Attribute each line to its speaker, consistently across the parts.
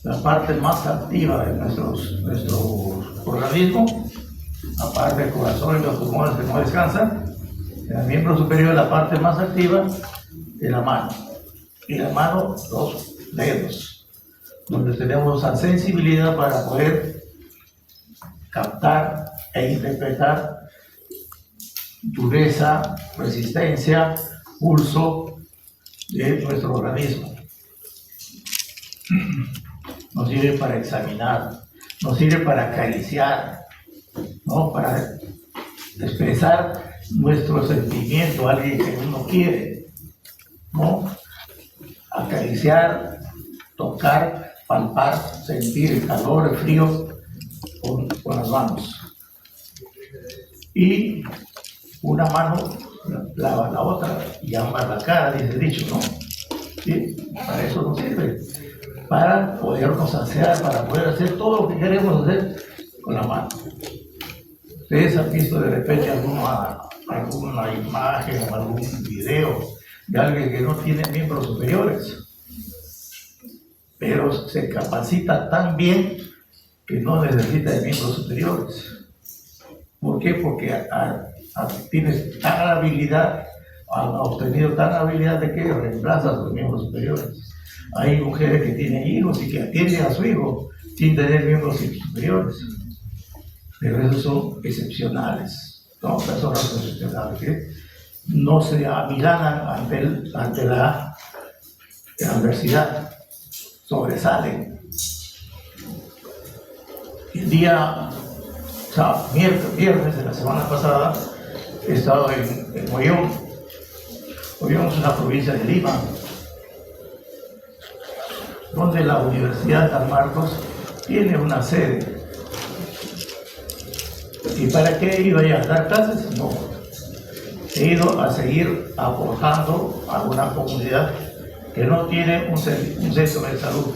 Speaker 1: la parte más activa de nuestro organismo, aparte del corazón y los pulmones que no descansan. El miembro superior, la parte más activa de la mano. Y la mano, los dedos, donde tenemos esa sensibilidad para poder captar e interpretar dureza, resistencia, pulso de nuestro organismo. Nos sirve para examinar, nos sirve para acariciar, ¿no? Para expresar nuestro sentimiento a alguien que uno quiere, ¿no? Acariciar, tocar, palpar, sentir el calor, el frío con las manos. Y una mano lava la otra y ambas la cara, dice el dicho, ¿no? ¿Sí? Para eso nos sirve, para podernos asear, para poder hacer todo lo que queremos hacer con la mano. Ustedes han visto de repente alguna imagen o algún video de alguien que no tiene miembros superiores, pero se capacita tan bien que no necesita de miembros superiores. ¿Por qué? Porque tienes tal habilidad, ha obtenido tal habilidad de que reemplaza a sus miembros superiores. Hay mujeres que tienen hijos y que atienden a su hijo sin tener miembros superiores, pero esos son excepcionales, ¿no? Personas excepcionales que no se amilanan ante la adversidad, sobresalen. El día viernes de la semana pasada he estado en Mollón. Mollón es una provincia de Lima, donde la Universidad de San Marcos tiene una sede. ¿Y para qué iba a dar clases? No. He ido a seguir aportando a una comunidad que no tiene un centro de salud.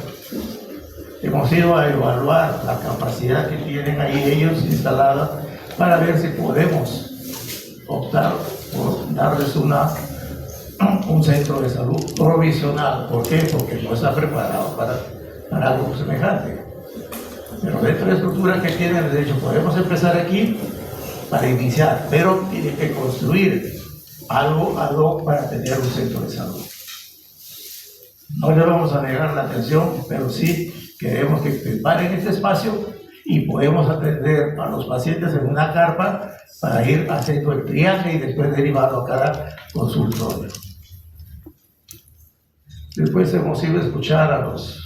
Speaker 1: Hemos ido a evaluar la capacidad que tienen ahí ellos instalada para ver si podemos optar por darles un centro de salud provisional. ¿Por qué? Porque no está preparado para algo semejante. Pero dentro de la estructura que tienen, de hecho, podemos empezar aquí para iniciar, pero tiene que construir algo ad hoc para tener un centro de salud. No le vamos a negar la atención, pero sí queremos que preparen este espacio y podemos atender a los pacientes en una carpa para ir haciendo el triaje y después derivarlo a cada consultorio. Después hemos ido a escuchar a los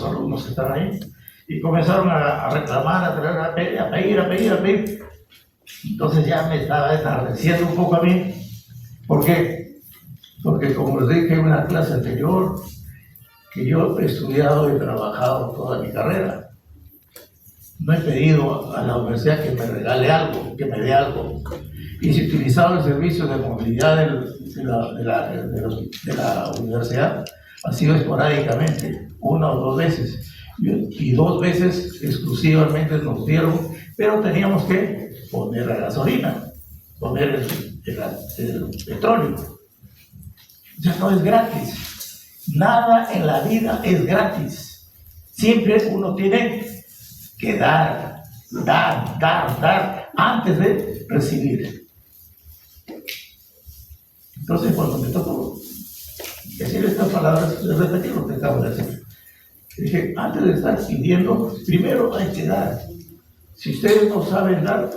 Speaker 1: alumnos que están ahí y comenzaron a reclamar, a pedir. Entonces ya me estaba enardeciendo un poco a mí. ¿Por qué? Porque como les dije en una clase anterior, que yo he estudiado y trabajado toda mi carrera. No he pedido a la universidad que me regale algo, que me dé algo. Y si he utilizado el servicio de movilidad de la universidad, ha sido esporádicamente, 1 o 2 veces. Y 2 veces exclusivamente nos dieron, pero teníamos que poner la gasolina, poner el petróleo. Ya no es gratis. Nada en la vida es gratis. Siempre uno tiene que dar antes de recibir. Entonces, cuando me tocó decir estas palabras, les repetí lo que acabo de decir. Dije, antes de estar pidiendo, primero hay que dar. Si ustedes no saben dar,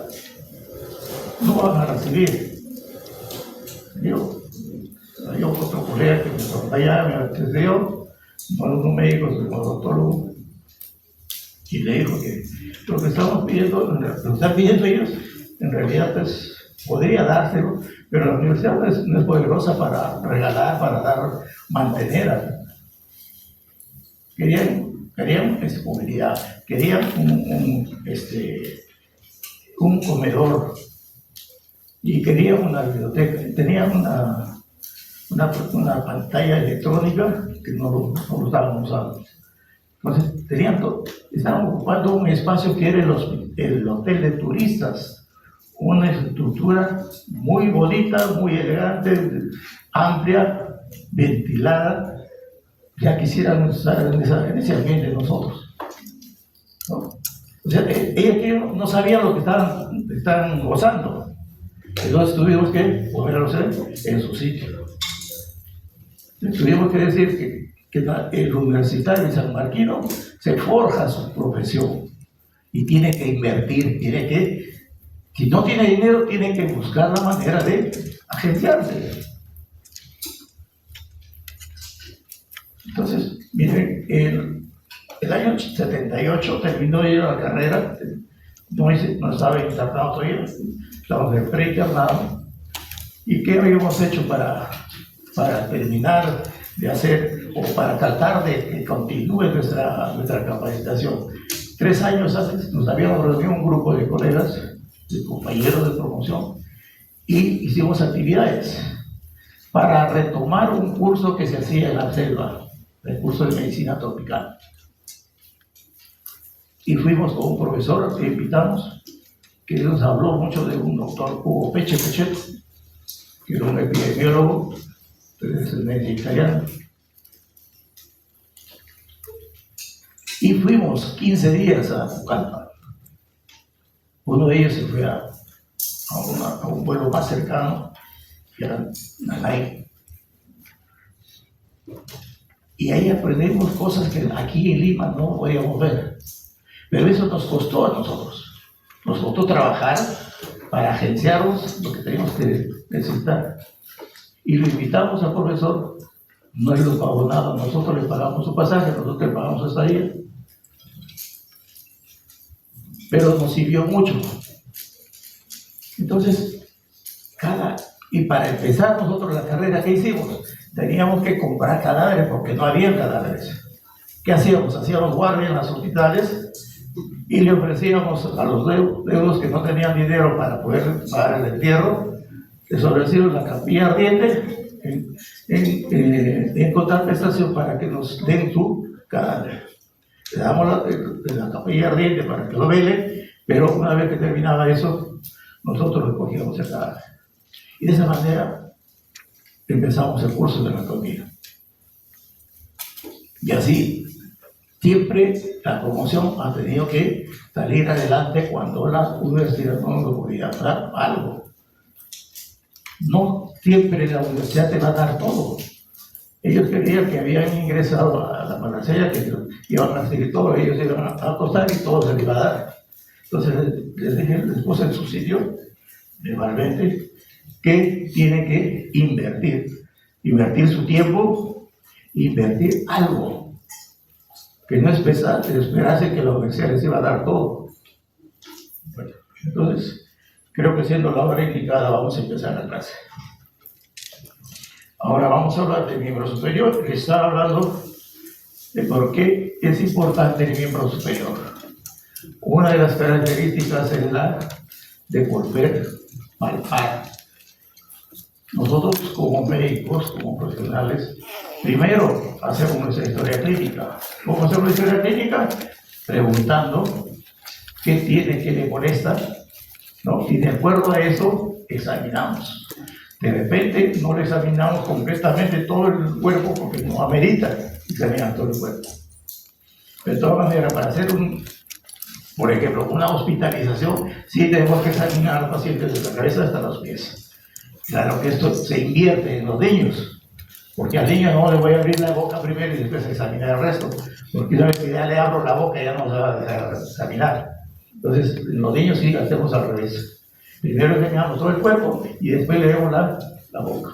Speaker 1: no van a recibir. Hay otro colega que me acompañaba, me atendió, un médico, un odontólogo, y le dijo que lo que estamos pidiendo, lo que están pidiendo ellos, en realidad pues podría dárselo, pero la universidad no es poderosa para regalar, para mantener. Querían movilidad, querían un comedor y querían una biblioteca, tenían una pantalla electrónica que no lo estaban usando. Entonces, estaban ocupando un espacio que era el hotel de turistas, una estructura muy bonita, muy elegante, amplia, ventilada, ya quisieran estar en ese ambiente de nosotros, ¿no? O sea, ellos que no sabían lo que estaban gozando. Entonces tuvimos que ponerlos en su sitio. Tuvimos que decir que el universitario San Marquino se forja su profesión y tiene que invertir, si no tiene dinero, tiene que buscar la manera de agenciarse. Entonces, miren, el año 78 terminó ya la carrera, no estaba internado todavía, estábamos en pre-internado. ¿Y qué habíamos hecho para terminar de hacer o para tratar de que continúe nuestra capacitación? 3 años antes nos habíamos reunido un grupo de colegas, de compañeros de promoción, y hicimos actividades para retomar un curso que se hacía en la selva, el curso de medicina tropical. Y fuimos con un profesor que invitamos, que nos habló mucho de un doctor Hugo Pechet, que era un epidemiólogo de medicina italiana. Y fuimos 15 días a Pucallpa. Uno de ellos se fue a un pueblo más cercano, que era Nanay. Y ahí aprendimos cosas que aquí en Lima no podíamos ver. Pero eso nos costó a nosotros. Nos costó trabajar para agenciarnos lo que teníamos que necesitar. Y lo invitamos al profesor, no él nos pagó nada, nosotros le pagamos su pasaje, nosotros le pagamos su estadía. Pero nos sirvió mucho. Entonces, y para empezar nosotros la carrera que hicimos, teníamos que comprar cadáveres porque no había cadáveres. ¿Qué hacíamos? Hacíamos guardia en los hospitales y le ofrecíamos a los deudos que no tenían dinero para poder pagar el entierro, les ofrecíamos la capilla ardiente en contraprestación para que nos den su cadáver. Le damos la capilla ardiente para que lo velen, pero una vez que terminaba eso, nosotros recogíamos el cadáver. Y de esa manera empezamos el curso de anatomía. Y así, siempre la promoción ha tenido que salir adelante cuando las universidades no nos podían dar algo. No siempre la universidad te va a dar todo. Ellos creían que habían ingresado a la panacea, que iban a recibir todo, ellos iban a acostar y todo se les iba a dar. Entonces les puse el subsidio verbalmente que tiene que invertir su tiempo, invertir algo, que no es esperarse que la universidad les iba a dar todo. Bueno, entonces, creo que siendo la hora indicada vamos a empezar la clase. Ahora vamos a hablar del miembro superior, que está hablando de por qué es importante el miembro superior. Una de las características es la de volver palpar. Nosotros como médicos, como profesionales, primero hacemos nuestra historia clínica. ¿Cómo hacemos la historia clínica? Preguntando qué tiene, qué le molesta, ¿no? Y de acuerdo a eso, examinamos. De repente no le examinamos completamente todo el cuerpo porque no amerita examinar todo el cuerpo. De todas maneras, para hacer por ejemplo, una hospitalización, sí tenemos que examinar al paciente desde la cabeza hasta los pies. Claro que esto se invierte en los niños, porque al niño no le voy a abrir la boca primero y después examinar el resto, porque una vez que ya le abro la boca ya no se va a dejar examinar. Entonces, en los niños sí hacemos al revés. Primero examinamos todo el cuerpo y después le vemos la boca.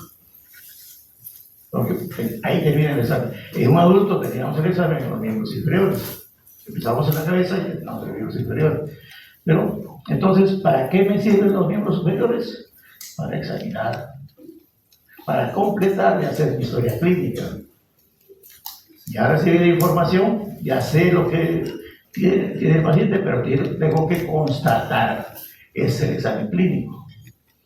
Speaker 1: Porque ahí termina el examen. En un adulto terminamos el examen en los miembros inferiores. Empezamos en la cabeza y terminamos en los miembros inferiores. Pero, entonces, ¿para qué me sirven los miembros superiores? Para examinar, para completar y hacer mi historia clínica. Ya recibí la información, ya sé lo que tiene el paciente, pero tengo que constatar ese examen clínico.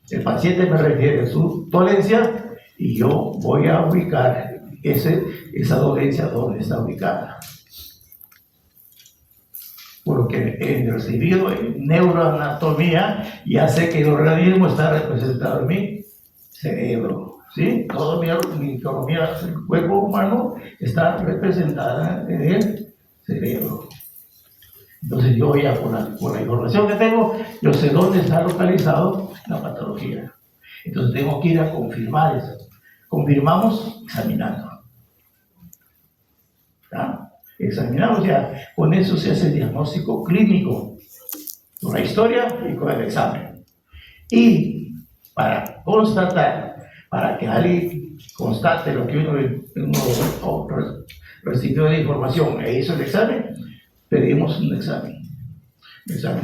Speaker 1: El paciente me refiere su dolencia y yo voy a ubicar esa dolencia donde está ubicada. Porque en recibido en neuroanatomía ya sé que el organismo está representado en mi cerebro. ¿sí? Toda mi economía del cuerpo humano está representada en el cerebro. Entonces yo ya por la información que tengo, yo sé dónde está localizado la patología. Entonces tengo que ir a confirmar eso. Confirmamos examinando. ¿Ya? Examinamos ya. Con eso se hace el diagnóstico clínico, con la historia y con el examen. Y para constatar, para que alguien constate lo que uno recibió de información e hizo el examen, pedimos un examen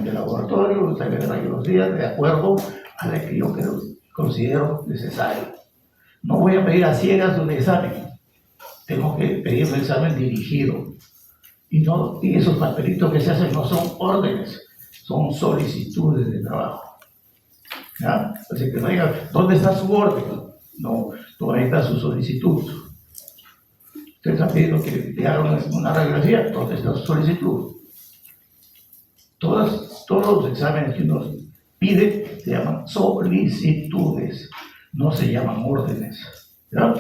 Speaker 1: de laboratorio, un examen de radiología, de acuerdo a lo que yo considero necesario. No voy a pedir a ciegas un examen, tengo que pedir un examen dirigido. Y esos papelitos que se hacen no son órdenes, son solicitudes de trabajo. ¿Ya? Así que no digan, ¿dónde está su orden? No, ahí está su solicitud. Usted está pidiendo que le hagan una radiografía, ¿dónde está su solicitud? Todos los exámenes que uno pide se llaman solicitudes, no se llaman órdenes. ¿Ya?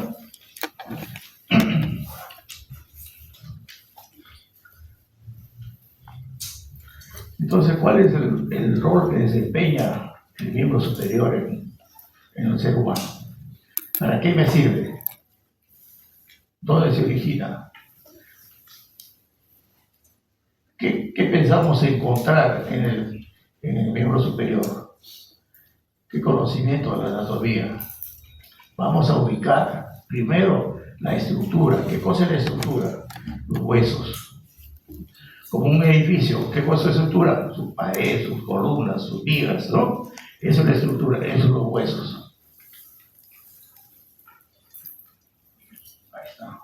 Speaker 1: Entonces, ¿cuál es el rol que desempeña el miembro superior en el ser humano? ¿Para qué me sirve? ¿Dónde se origina? ¿Qué pensamos encontrar en el miembro superior? ¿Qué conocimiento de la anatomía? Vamos a ubicar primero la estructura. ¿Qué cosa es la estructura? Los huesos. Como un edificio, ¿qué cosa es estructura? Su pared, sus columnas, sus vigas, ¿no? Eso es la estructura, eso son los huesos. Ahí está.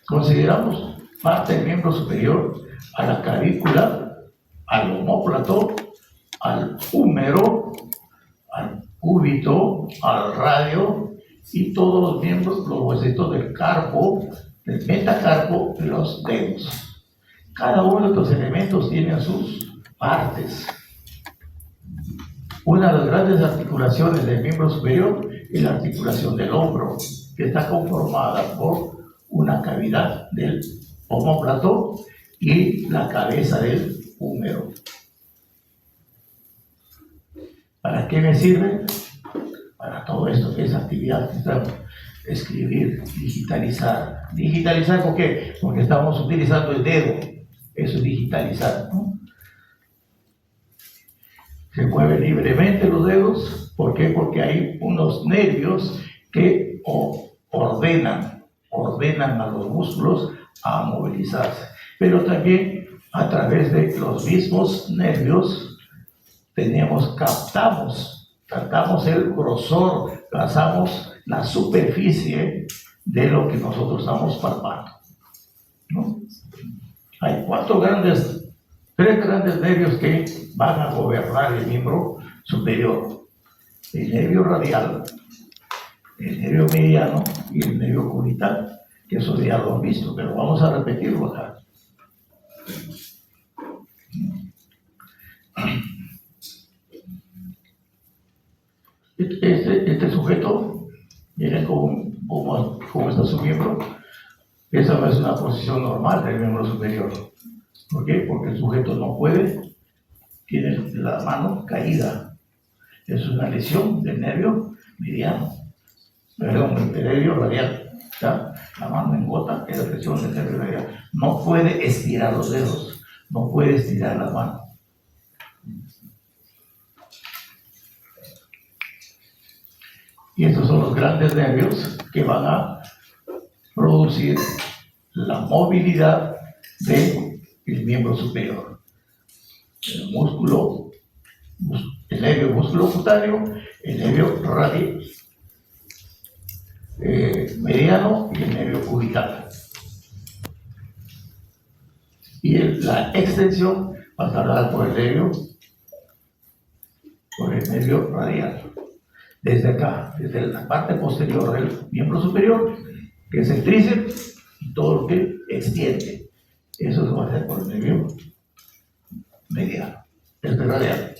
Speaker 1: Consideramos parte del miembro superior a la clavícula, al omóplato, al húmero, al cúbito, al radio y todos los miembros, los huesitos del carpo, del metacarpo y los dedos. Cada uno de estos elementos tiene sus partes. Una de las grandes articulaciones del miembro superior es la articulación del hombro, que está conformada por una cavidad del omóplato y la cabeza del húmero. ¿Para qué me sirve? Para todo esto que es actividad que estamos escribir, digitalizar. ¿Digitalizar por qué? Porque estamos utilizando el dedo. Eso es digitalizar, ¿no? Se mueven libremente los dedos. ¿Por qué? Porque hay unos nervios que ordenan a los músculos a movilizarse. Pero también a través de los mismos nervios tratamos el grosor, trazamos la superficie de lo que nosotros estamos palpando, ¿no? Hay tres grandes nervios que van a gobernar el miembro superior. El nervio radial, el nervio mediano y el nervio cubital, que eso ya lo han visto, pero vamos a repetirlo acá. Este sujeto, miren cómo está su miembro. Esa no es una posición normal del miembro superior. ¿Por qué? Porque el sujeto no puede, tiene la mano caída. Es una lesión del nervio mediano, del nervio radial. ¿Ya? La mano en gota es lesión del nervio radial. No puede estirar los dedos, no puede estirar la mano. Y estos son los grandes nervios que van a producir la movilidad del miembro superior. El músculo, el nervio musculocutáneo, el nervio radial, mediano y el nervio cubital. Y la extensión va a tardar por el nervio radial. Desde acá, desde la parte posterior del miembro superior, que es el tríceps, y todo lo que extiende. Eso se va a hacer por el nervio mediano, radial.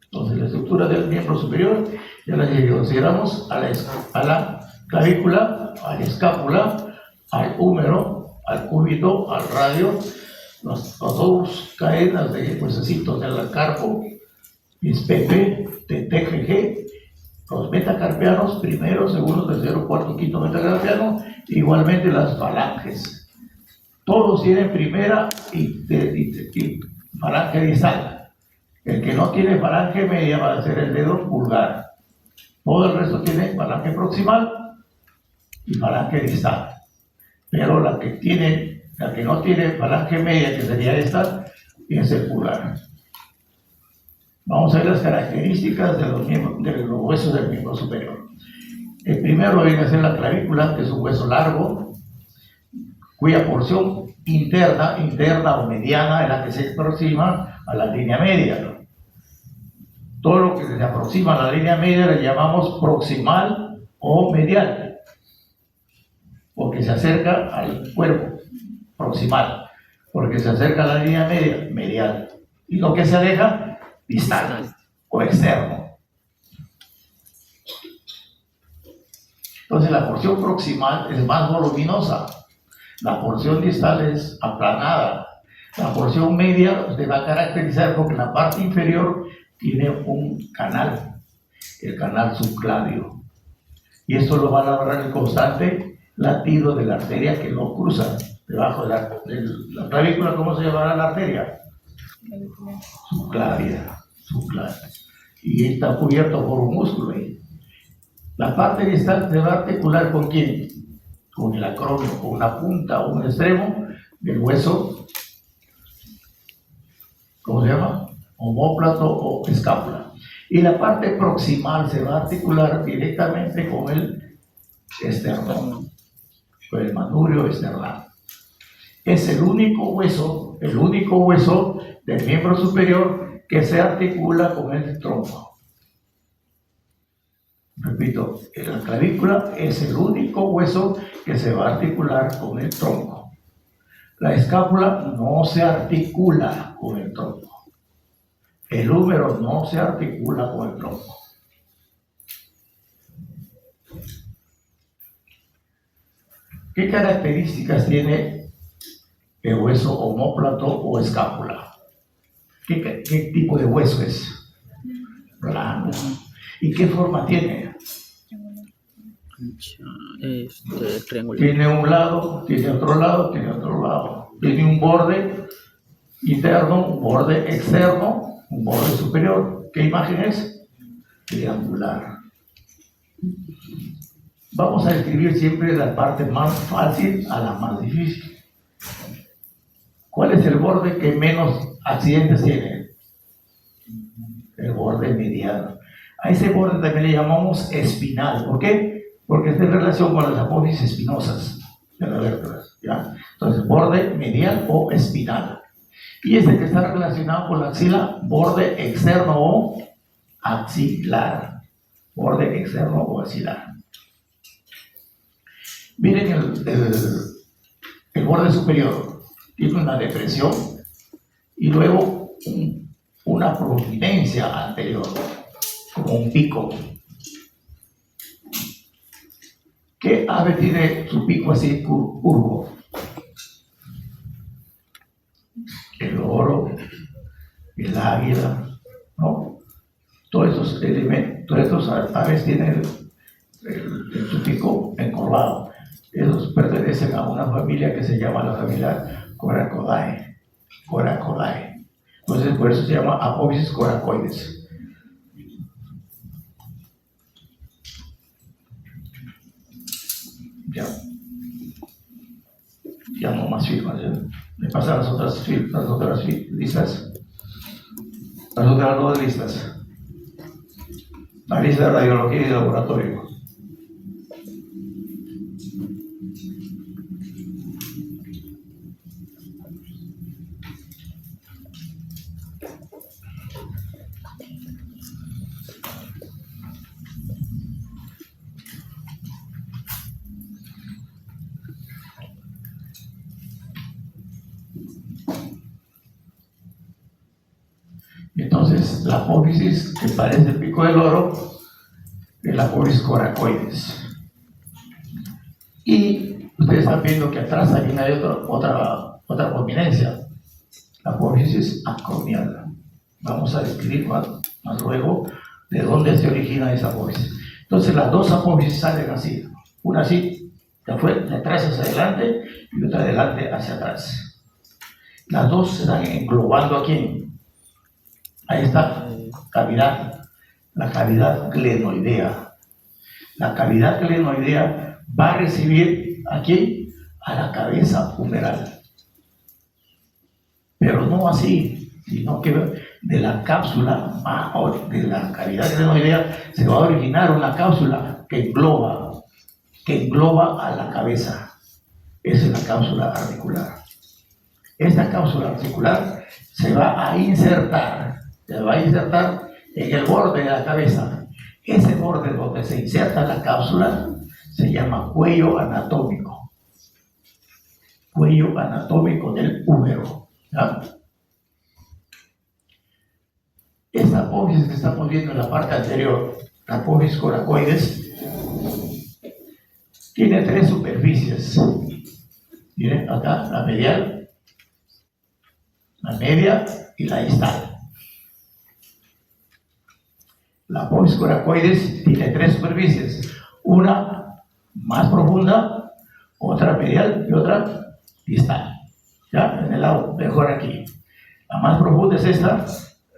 Speaker 1: Entonces, la estructura del miembro superior Ya les dije, consideramos a la clavícula, a la escápula, al húmero, al cúbito, al radio, las dos cadenas de huesecitos del carpo, PP, TTGG, los metacarpianos, primero, segundo, tercero, cuarto, quinto metacarpiano, igualmente las falanges. Todos tienen primera y falange distal. El que no tiene falange media va a ser el dedo pulgar. Todo el resto tiene falange proximal y falange distal. Pero la que no tiene falange media, que sería esta, es el pulgar. Vamos a ver las características de los huesos del miembro superior. El primero viene a ser la clavícula, que es un hueso largo, cuya porción interna o mediana es la que se aproxima a la línea media, ¿no? Todo lo que se aproxima a la línea media le llamamos proximal o medial, porque se acerca al cuerpo, proximal, porque se acerca a la línea media, medial, y lo que se aleja, distal o externo. Entonces la porción proximal es más voluminosa, la porción distal es aplanada, la porción media se va a caracterizar porque la parte inferior tiene un canal, el canal subclavio, y esto lo va a elaborar el constante latido de la arteria que lo cruza debajo de la clavícula. ¿Cómo se llamará la arteria? Subclavia. Y está cubierto por un músculo ahí. La parte distal se va a articular ¿con quién? Con el acronio, con una punta o un extremo del hueso, ¿cómo se llama? Omóplato o escápula. Y la parte proximal se va a articular directamente con el esternón, con el manubrio esternal. Es el único hueso del miembro superior que se articula con el tronco. Repito, la clavícula es el único hueso que se va a articular con el tronco. La escápula no se articula con el tronco. El húmero no se articula con el tronco. ¿Qué características tiene el hueso omóplato o escápula? ¿Qué tipo de hueso es? Plano. ¿Y qué forma tiene?
Speaker 2: Triangular.
Speaker 1: Tiene un lado, tiene otro lado, tiene otro lado. Tiene un borde interno, un borde externo, un borde superior. ¿Qué imagen es? Triangular. Vamos a describir siempre la parte más fácil a la más difícil. ¿Cuál es el borde que menos accidentes tiene? El borde mediano. A ese borde también le llamamos espinal. ¿Por qué? Porque está en relación con las apófisis espinosas de las vértebras, ¿ya? Entonces, borde medial o espinal. Y este que está relacionado con la axila, borde externo o axilar. Borde externo o axilar. Miren el borde superior. Tiene una depresión y luego una prominencia anterior, como un pico. ¿Qué ave tiene su pico así curvo? El loro, el águila, ¿no? Todos esos elementos, todas estas aves tienen su pico encorvado. Esos pertenecen a una familia que se llama la familia Coracoidae. Entonces, por eso se llama Apófisis coracoides. Ya no más firmas. ¿Ya? Me pasan las otras listas. Las otras dos listas. La lista de radiología y de laboratorio. Entonces, la apófisis, que parece el pico del loro, de la apófisis coracoides. Y ustedes están viendo que atrás también hay otra prominencia, la apófisis acromial. Vamos a describir más luego de dónde se origina esa apófisis. Entonces las dos apófisis salen así, una así, de atrás hacia adelante y otra de adelante hacia atrás. Las dos se están englobando aquí. Ahí está, cavidad, la cavidad glenoidea. La cavidad glenoidea va a recibir aquí a la cabeza humeral. Pero no así, sino que de la cápsula, de la cavidad glenoidea, se va a originar una cápsula que engloba a la cabeza. Esa es la cápsula articular. Esta cápsula articular se va a insertar en el borde de la cabeza. Ese borde donde se inserta la cápsula se llama cuello anatómico. Cuello anatómico del húmero. ¿Ya? Esta apófisis que estamos viendo en la parte anterior, la apófisis coracoides, tiene tres superficies. Miren, acá la medial, la media y la distal. La apófisis coracoides tiene tres superficies, una más profunda, otra medial y otra distal. Ya, en el lado mejor aquí. La más profunda es esta,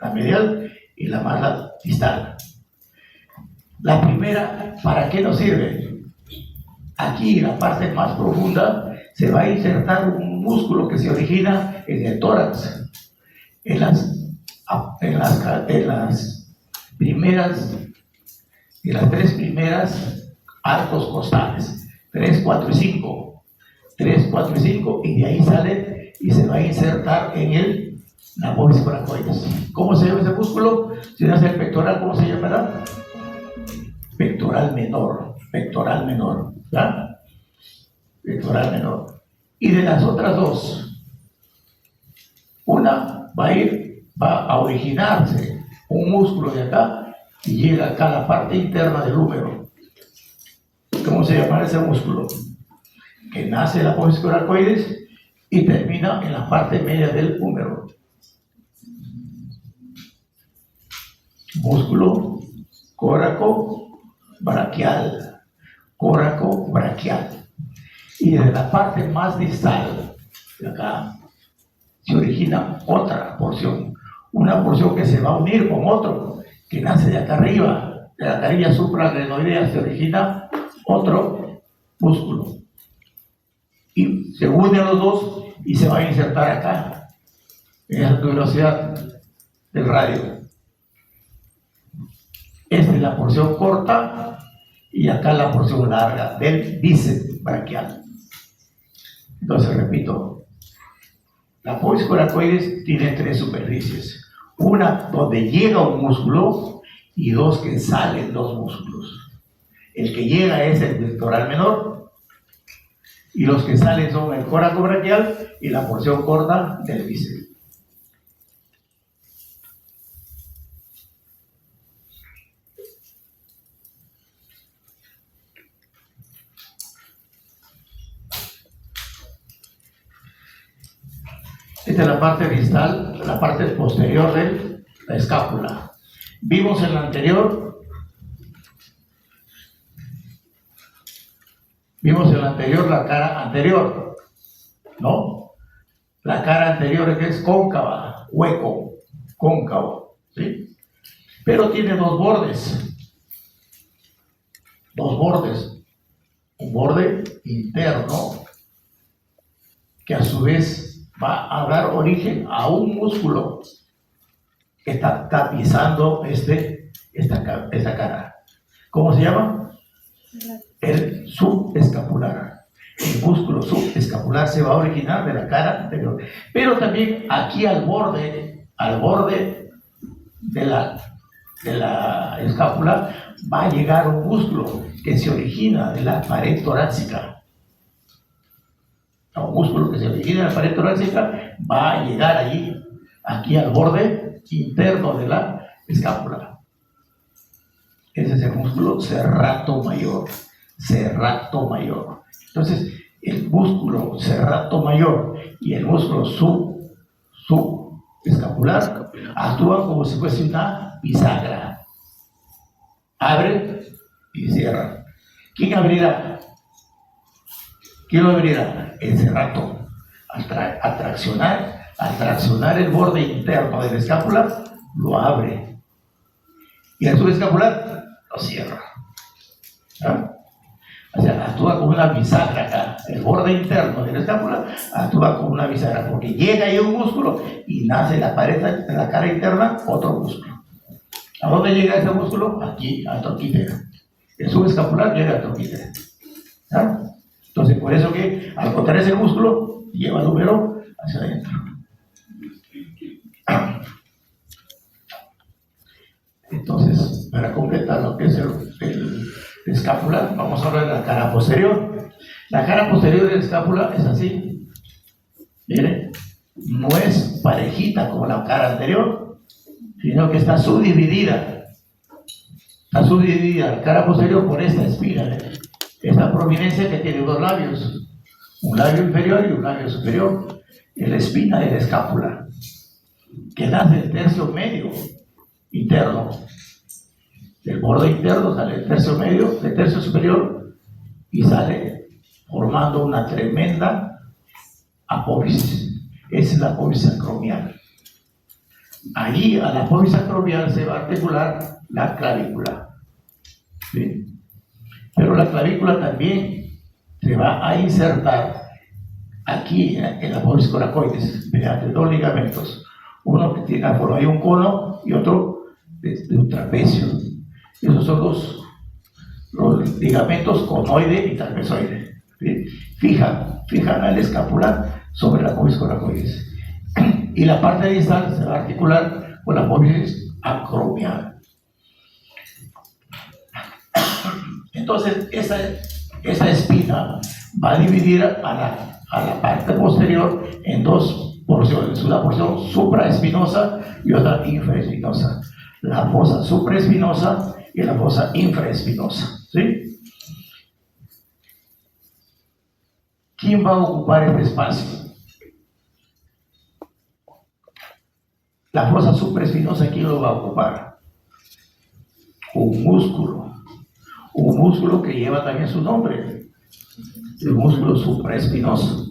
Speaker 1: la medial, y la más distal. La primera, ¿para qué nos sirve? Aquí, en la parte más profunda, se va a insertar un músculo que se origina en el tórax, en las tres primeras arcos costales, 3, 4 y 5. 3, 4 y 5, y de ahí sale y se va a insertar en la apófisis coracoides. ¿Cómo se llama ese músculo? Si no es el pectoral, ¿cómo se llamará? Pectoral menor, ¿ya? Pectoral menor. Y de las otras dos, una va a originarse un músculo de acá y llega acá a la parte interna del húmero. ¿Cómo se llama ese músculo? Que nace en la apófisis coracoides y termina en la parte media del húmero. Músculo coracobraquial. Y de la parte más distal de acá se origina otra porción, una porción que se va a unir con otro que nace de acá arriba, de la carilla supraglenoidea se origina otro músculo y se unen los dos y se va a insertar acá en la velocidad del radio. Esta es la porción corta y acá la porción larga del bíceps braquial. Entonces repito, la apófisis coracoides tiene tres superficies, una donde llega un músculo y dos que salen dos músculos. El que llega es el pectoral menor y los que salen son el coracobraquial y la porción corta del bíceps. Esta es la parte distal, la parte posterior de la escápula. Vimos en la anterior, la cara anterior, ¿no? La cara anterior es cóncava, hueco, cóncavo, ¿sí? Pero tiene dos bordes, un borde interno que a su vez va a dar origen a un músculo que está tapizando esta cara. ¿Cómo se llama? El subescapular. El músculo subescapular se va a originar de la cara anterior. Pero también aquí al borde de la escápula va a llegar un músculo que se origina de la pared torácica. Un músculo que se origina en la pared torácica va a llegar allí, aquí al borde interno de la escápula. ese es el músculo serrato mayor. Serrato mayor. Entonces, el músculo serrato mayor y el músculo subescapular actúan como si fuese una bisagra. Abre y cierra. ¿Quién abrirá? ¿Quién lo abrirá? El serrato. Al traccionar el borde interno de la escápula, lo abre. Y al subescapular, lo cierra. ¿Ah? O sea, actúa como una bisagra acá. El borde interno de la escápula actúa como una bisagra, porque llega ahí un músculo y nace en la pared de la cara interna otro músculo. ¿A dónde llega ese músculo? Aquí, al troquíter. El subescapular llega al troquíter. ¿Ah? Entonces, por eso que al contraerse el músculo, lleva el húmero hacia adentro. Entonces, para completar lo que es el escápula, vamos a hablar de la cara posterior. La cara posterior de la escápula es así. Miren, no es parejita como la cara anterior, sino que está subdividida. Está subdividida la cara posterior por esta espina, esta prominencia que tiene dos labios, un labio inferior y un labio superior, en la espina de la escápula, que nace del tercio medio interno. Del borde interno sale el tercio medio, del tercio superior, y sale formando una tremenda apófisis. Esa es la apófisis acromial. Allí a la apófisis acromial se va a articular la clavícula. ¿Sí? Pero la clavícula también se va a insertar aquí en la apófisis coracoides mediante dos ligamentos. Uno que tiene por ahí un cono y otro de un trapecio. Esos son los ligamentos conoide y trapezoide. ¿Sí? Fijan el escapular sobre la apófisis coracoides. Y la parte distal se va a articular con la apófisis acromial. Entonces, esa espina va a dividir a la parte posterior en dos porciones, una porción supraespinosa y otra infraespinosa. La fosa supraespinosa y la fosa infraespinosa. ¿Sí? ¿Quién va a ocupar este espacio? La fosa supraespinosa, ¿quién lo va a ocupar? Un músculo que lleva también su nombre, el músculo supraespinoso.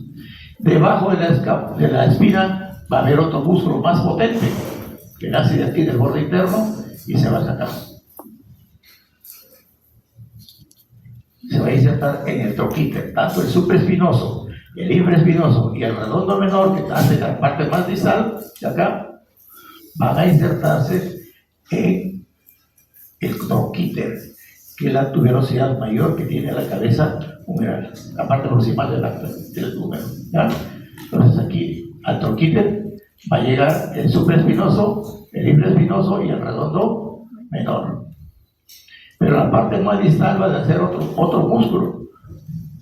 Speaker 1: Debajo de la espina va a haber otro músculo más potente que nace de aquí del borde interno y se va a sacar. Se va a insertar en el troquíter, tanto el supraespinoso, el infraespinoso y el redondo menor, que hace la parte más distal de acá, van a insertarse en el troquíter, que es la tuberosidad mayor que tiene la cabeza humeral, la parte proximal del húmero. ¿Ya? Entonces aquí al troquíter va a llegar el supraespinoso, el infraespinoso y el redondo menor. Pero la parte más distal va a ser otro músculo,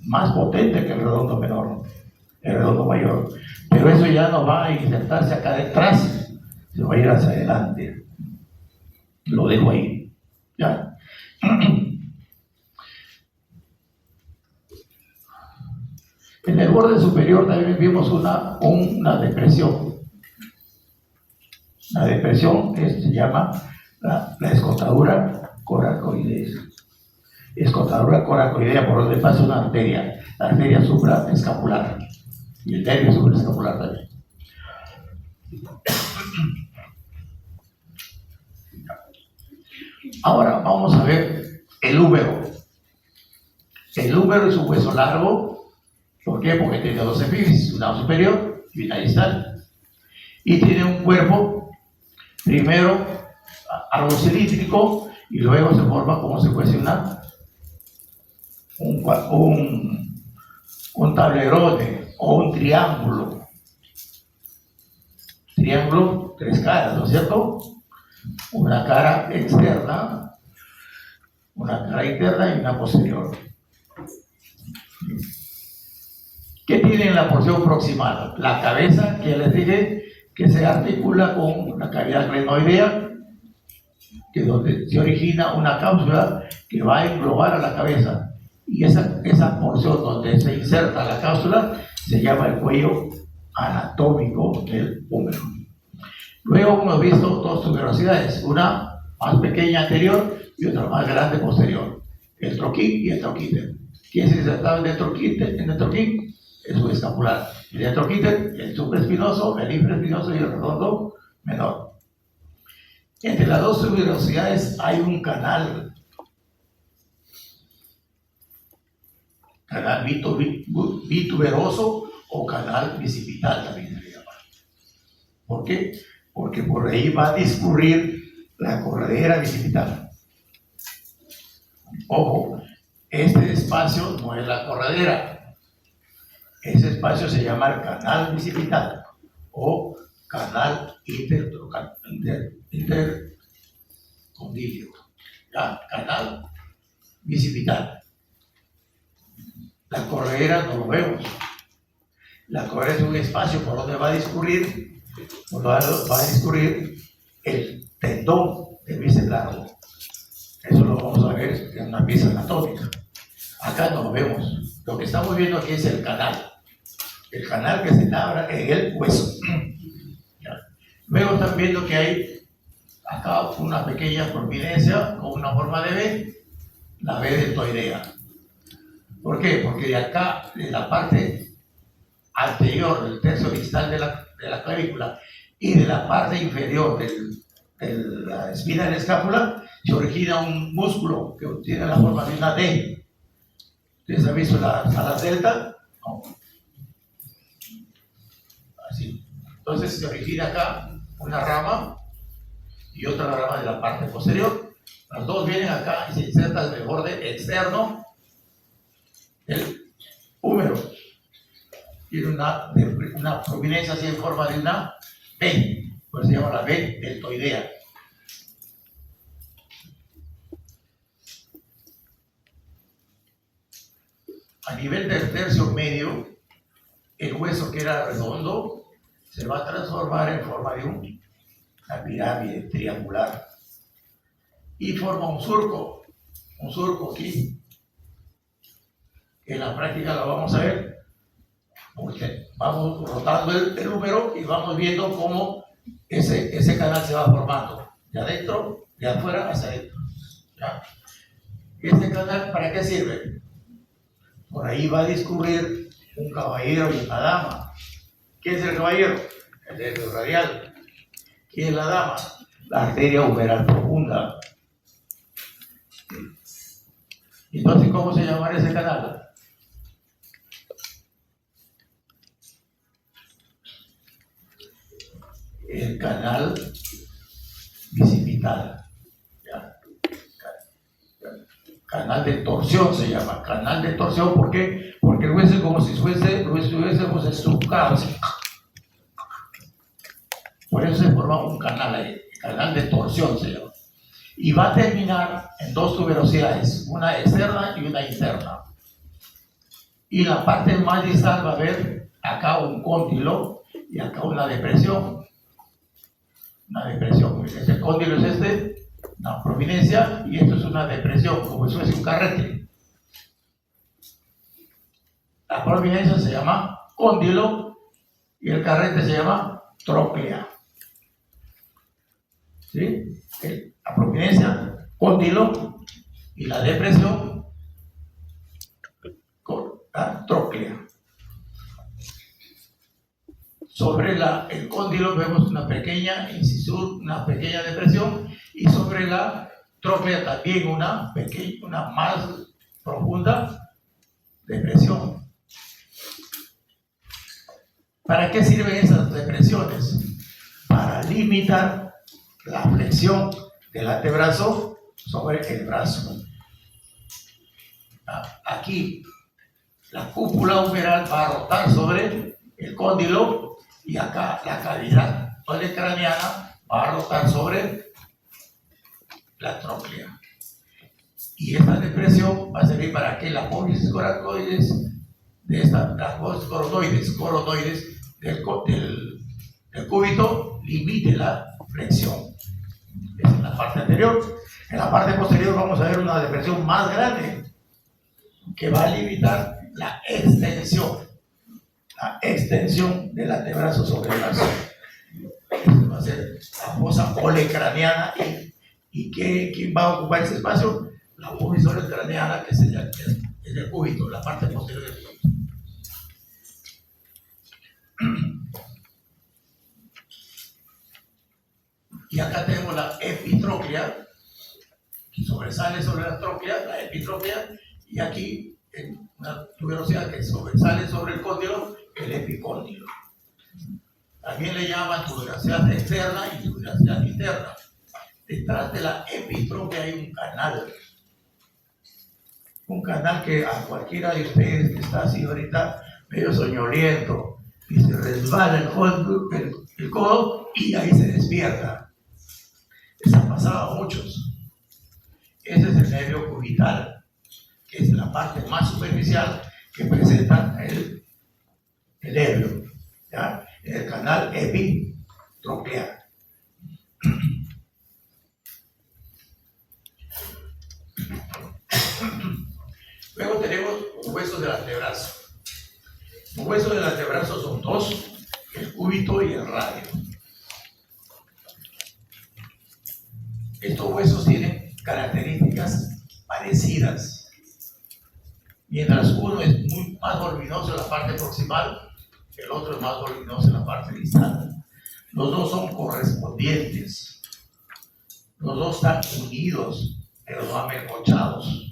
Speaker 1: más potente que el redondo menor, el redondo mayor. Pero eso ya no va a insertarse acá detrás, se va a ir hacia adelante. Lo dejo ahí. ¿Ya? En el borde superior también vimos una depresión. La depresión se llama la escotadura coracoidea. Escotadura coracoidea, por donde pasa una arteria, la arteria supraescapular y el nervio supraescapular también. Ahora vamos a ver el húmero. El húmero es un hueso largo. ¿Por qué? Porque tiene dos epífisis, una superior y una distal. Y tiene un cuerpo, primero algo cilíndrico, y luego se forma como si fuese un tablerone o un triángulo. Triángulo, tres caras, ¿no es cierto? Una cara externa, una cara interna y una posterior. ¿Qué tiene en la porción proximal? La cabeza, que ya les dije, que se articula con la cavidad glenoidea, que es donde se origina una cápsula que va a englobar a la cabeza. Y esa porción donde se inserta la cápsula se llama el cuello anatómico del húmero. Luego hemos visto dos tuberosidades, una más pequeña anterior y otra más grande posterior, el troquín y el troquíter. ¿Quién se insertaba en el troquín? El subescapular. El troquíter, el supraespinoso, el infraespinoso y el redondo menor. Entre las dos tuberosidades hay un canal bituberoso o canal bicipital también se llama. ¿Por qué? Porque por ahí va a discurrir la corredera bicipital. Ojo, este espacio no es la corredera. Ese espacio se llama el canal bicipital o canal intercondilio. ¿Ya? Canal bicipital. La corredera no lo vemos. La corredera es un espacio por donde va a discurrir el tendón del bíceps largo. Eso lo vamos a ver en una pieza anatómica. Acá no lo vemos. Lo que estamos viendo aquí es el canal que se labra en el hueso. Luego están viendo que hay acá una pequeña prominencia con una forma de V, la V deltoidea. ¿Por qué? Porque de acá, de la parte anterior del tercio distal de la clavícula y de la parte inferior de la espina de la escápula, se origina un músculo que tiene la forma de una D. ¿Ustedes han visto las alas delta? No. Así. Entonces se origina acá una rama y otra rama de la parte posterior. Las dos vienen acá y se insertan en el borde externo del húmero. Tiene una prominencia así en forma de una V, pues se llama la V deltoidea. A nivel del tercio medio, el hueso que era redondo se va a transformar en forma de una pirámide triangular y forma un surco aquí. En la práctica lo vamos a ver, porque vamos rotando el húmero y vamos viendo cómo ese canal se va formando, de adentro, de afuera hacia adentro. ¿Ya? ¿Este canal para qué sirve? Por ahí va a discurrir un caballero y una dama. ¿Quién es el caballero? El nervio radial. ¿Quién es la dama? La arteria umeral profunda. Entonces, ¿cómo se llamará ese canal? El canal bicipital. Canal de torsión se llama, canal de torsión, ¿por qué? Porque el hueso es como si estuviésemos estructurados. Por eso se forma un canal ahí, canal de torsión se llama. Y va a terminar en dos tuberosidades, una externa y una interna. Y la parte más distal va a ver acá un cóndilo y acá una depresión. Una depresión, este cóndilo es una prominencia y esto es una depresión, como si fuese un carrete. La prominencia se llama cóndilo y el carrete se llama tróclea. ¿Sí? La prominencia, cóndilo y la depresión, la tróclea. Sobre el cóndilo vemos una pequeña incisura, una pequeña depresión, y sobre la tróclea también una más profunda depresión. ¿Para qué sirven esas depresiones? Para limitar la flexión del antebrazo sobre el brazo. Aquí la cúpula umeral va a rotar sobre el cóndilo y acá la cavidad craneana va a rotar sobre la tróclea. Y esta depresión va a servir para que las apófisis coracoides coronoides del cúbito limite la flexión. es en la parte anterior. En la parte posterior vamos a ver una depresión más grande que va a limitar la extensión del antebrazo sobre el brazo. Esto va a ser la fosa olecraniana. ¿Y quién va a ocupar ese espacio? La pubis olecraniana, que es el cúbito, la parte posterior del cúbito. Y acá tenemos la epitróclea, que sobresale sobre la tróclea, la epitróclea, y aquí en una tuberosidad que sobresale sobre el cóndilo, el epicóndilo. También le llaman tuberosidad externa y tuberosidad interna. Detrás de la epitróclea hay un canal que a cualquiera de ustedes que está así ahorita medio soñoliento y se resbala el codo y ahí se despierta. Les ha pasado a muchos. Ese es el nervio cubital, que es la parte más superficial que presenta el nervio, ¿ya? En el canal epitrócleo. Luego tenemos los huesos del antebrazo. Los huesos del antebrazo son dos, el cúbito y el radio. Estos huesos tienen características parecidas. Mientras uno es más voluminoso en la parte proximal, el otro es más voluminoso en la parte distal. Los dos son correspondientes. Los dos están unidos, pero no amelgochados.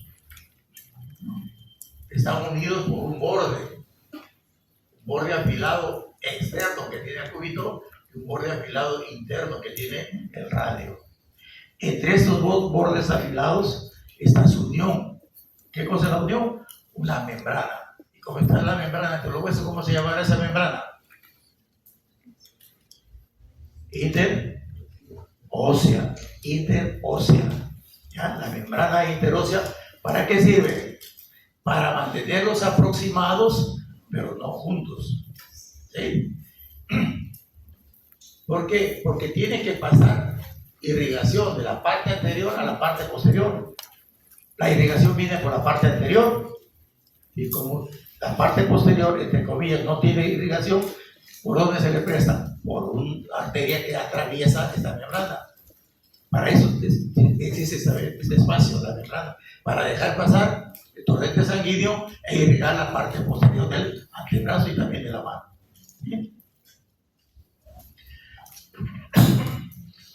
Speaker 1: Están unidos por un borde afilado externo que tiene el cúbito y un borde afilado interno que tiene el radio. Entre estos dos bordes afilados está su unión. ¿Qué cosa es la unión? Una membrana. ¿Y cómo está la membrana entre los huesos? ¿Cómo se llamará esa membrana? Interósea. ¿Ya? La membrana interósea, ¿para qué sirve? Para mantenerlos aproximados, pero no juntos. ¿Sí? ¿Por qué? Porque tiene que pasar irrigación de la parte anterior a la parte posterior. La irrigación viene por la parte anterior y como la parte posterior, entre comillas, no tiene irrigación, ¿por dónde se le presta? Por una arteria que atraviesa esta membrana. Para eso existe este espacio, la membrana, para dejar pasar el torrente sanguíneo e irrigar la parte posterior del antebrazo y también de la mano. ¿Bien?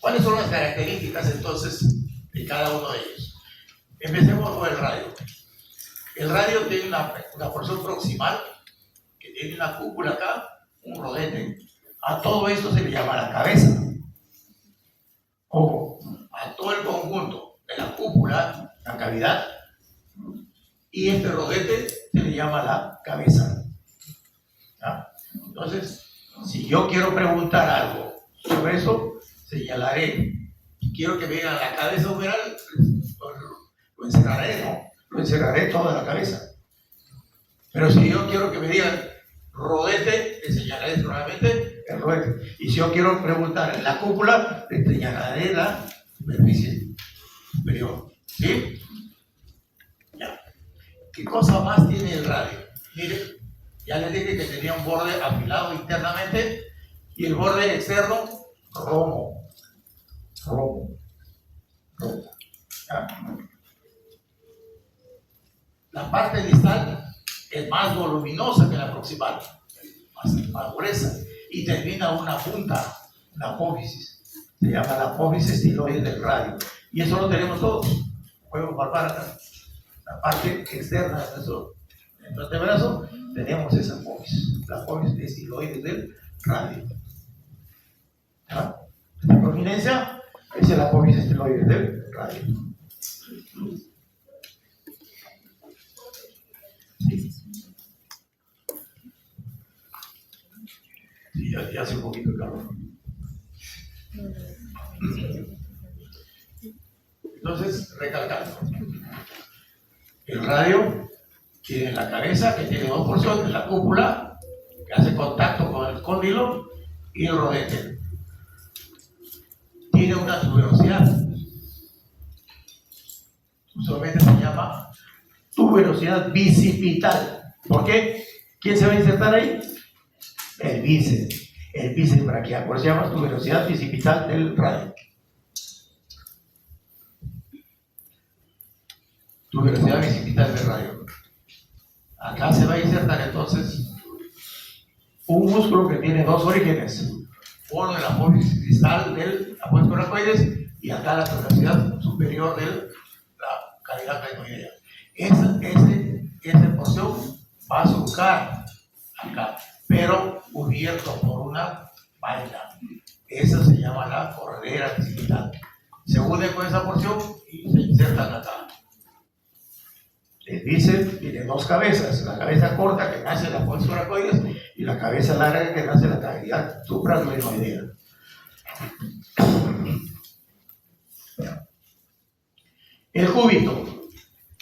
Speaker 1: ¿Cuáles son las características entonces de cada uno de ellos? Empecemos por el radio. El radio tiene una porción proximal que tiene una cúpula acá, un rodete. A todo esto se le llama la cabeza. Ojo, a todo el conjunto de la cúpula, la cavidad, y este rodete se le llama la cabeza. ¿Ya? Entonces, si yo quiero preguntar algo sobre eso, señalaré. Si quiero que me digan la cabeza humeral, lo encerraré, ¿no? Lo encerraré toda la cabeza. Pero si yo quiero que me digan rodete, le señalaré nuevamente el rodete. Y si yo quiero preguntar en la cúpula, le señalaré la superficie superior. ¿Sí? Ya. ¿Qué cosa más tiene el radio? Miren, ya les dije que tenía un borde afilado internamente y el borde externo romo. ¿Ya? La parte distal es más voluminosa que la proximal, más gruesa, y termina una punta, una apófisis. Se llama la apófisis estiloide del radio. Y eso lo tenemos todos. Podemos palpar acá. La parte externa de nuestro antebrazo, tenemos esa apófisis, la apófisis estiloide del radio. ¿Ya? La prominencia es el apófisis estiloide del radio. Sí, ya hace un poquito de calor. Entonces, recalcando. El radio tiene la cabeza, que tiene dos porciones, la cúpula, que hace contacto con el cóndilo, y el rodete. tiene una tuberosidad. Usualmente se llama tuberosidad bicipital. ¿Por qué? ¿Quién se va a insertar ahí? El bíceps braquial. Por eso se llama tuberosidad bicipital del radio. Tuberosidad bicipital del radio. Acá se va a insertar entonces un músculo que tiene dos orígenes. Uno en la apófisis distal del apófisis coracoides y acá la tuberosidad superior de la cavidad crinoidea. Esa porción va a surcar acá, pero cubierto por una vaina. Esa se llama la corredera bicipital. Se une con esa porción y se insertan acá. El bíceps tiene dos cabezas, la cabeza corta que nace en la apófisis coracoides y la cabeza larga que nace en la cavidad supraclinoidea. El cúbito,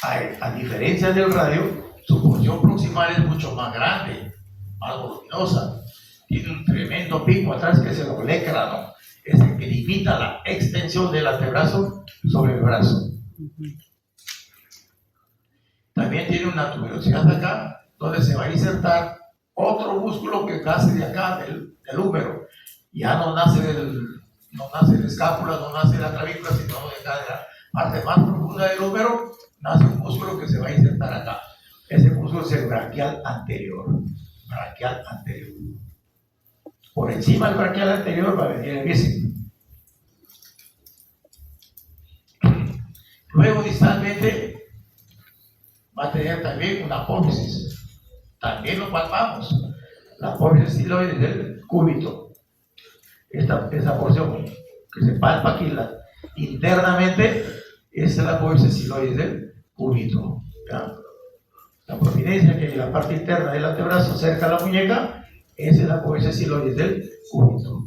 Speaker 1: a diferencia del radio, su porción proximal es mucho más grande, más voluminosa. Tiene un tremendo pico atrás que es el olecrano, es el que limita la extensión del antebrazo sobre el brazo. También tiene una tuberosidad acá, donde se va a insertar otro músculo que nace de acá, del húmero. Ya no nace de escápula, no nace de la clavícula, sino de acá, de la parte más profunda del húmero, nace un músculo que se va a insertar acá. Ese músculo es el braquial anterior. Braquial anterior. Por encima del braquial anterior va a venir el bíceps. Luego, distalmente, va a tener también una apófisis. También lo palpamos. La apófisis estiloide del cúbito. Esa porción que se palpa aquí internamente, esa es la apófisis estiloide del cúbito. ¿Ya? La prominencia que hay en la parte interna del antebrazo cerca de la muñeca, esa es la apófisis estiloide del cúbito.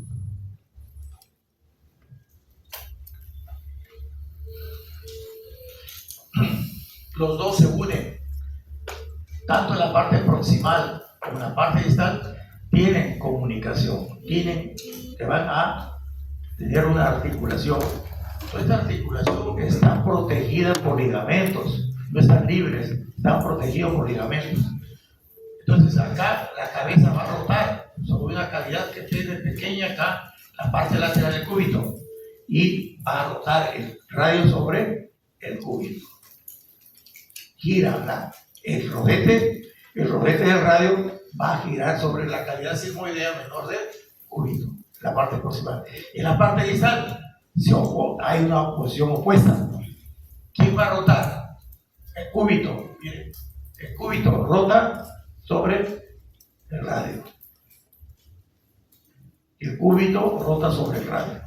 Speaker 1: Los dos se unen, tanto en la parte proximal como en la parte distal, tienen comunicación, que van a tener una articulación. Esta articulación está protegida por ligamentos, no están libres, están protegidos por ligamentos. Entonces acá la cabeza va a rotar sobre una cavidad que tiene pequeña acá, la parte lateral del cúbito, y va a rotar el radio sobre el cúbito. Gira el rodete del radio va a girar sobre la cavidad sigmoidea menor del cúbito, la parte proximal. En la parte distal hay una posición opuesta. ¿Quién va a rotar? El cúbito. Miren, el cúbito rota sobre el radio. El cúbito rota sobre el radio.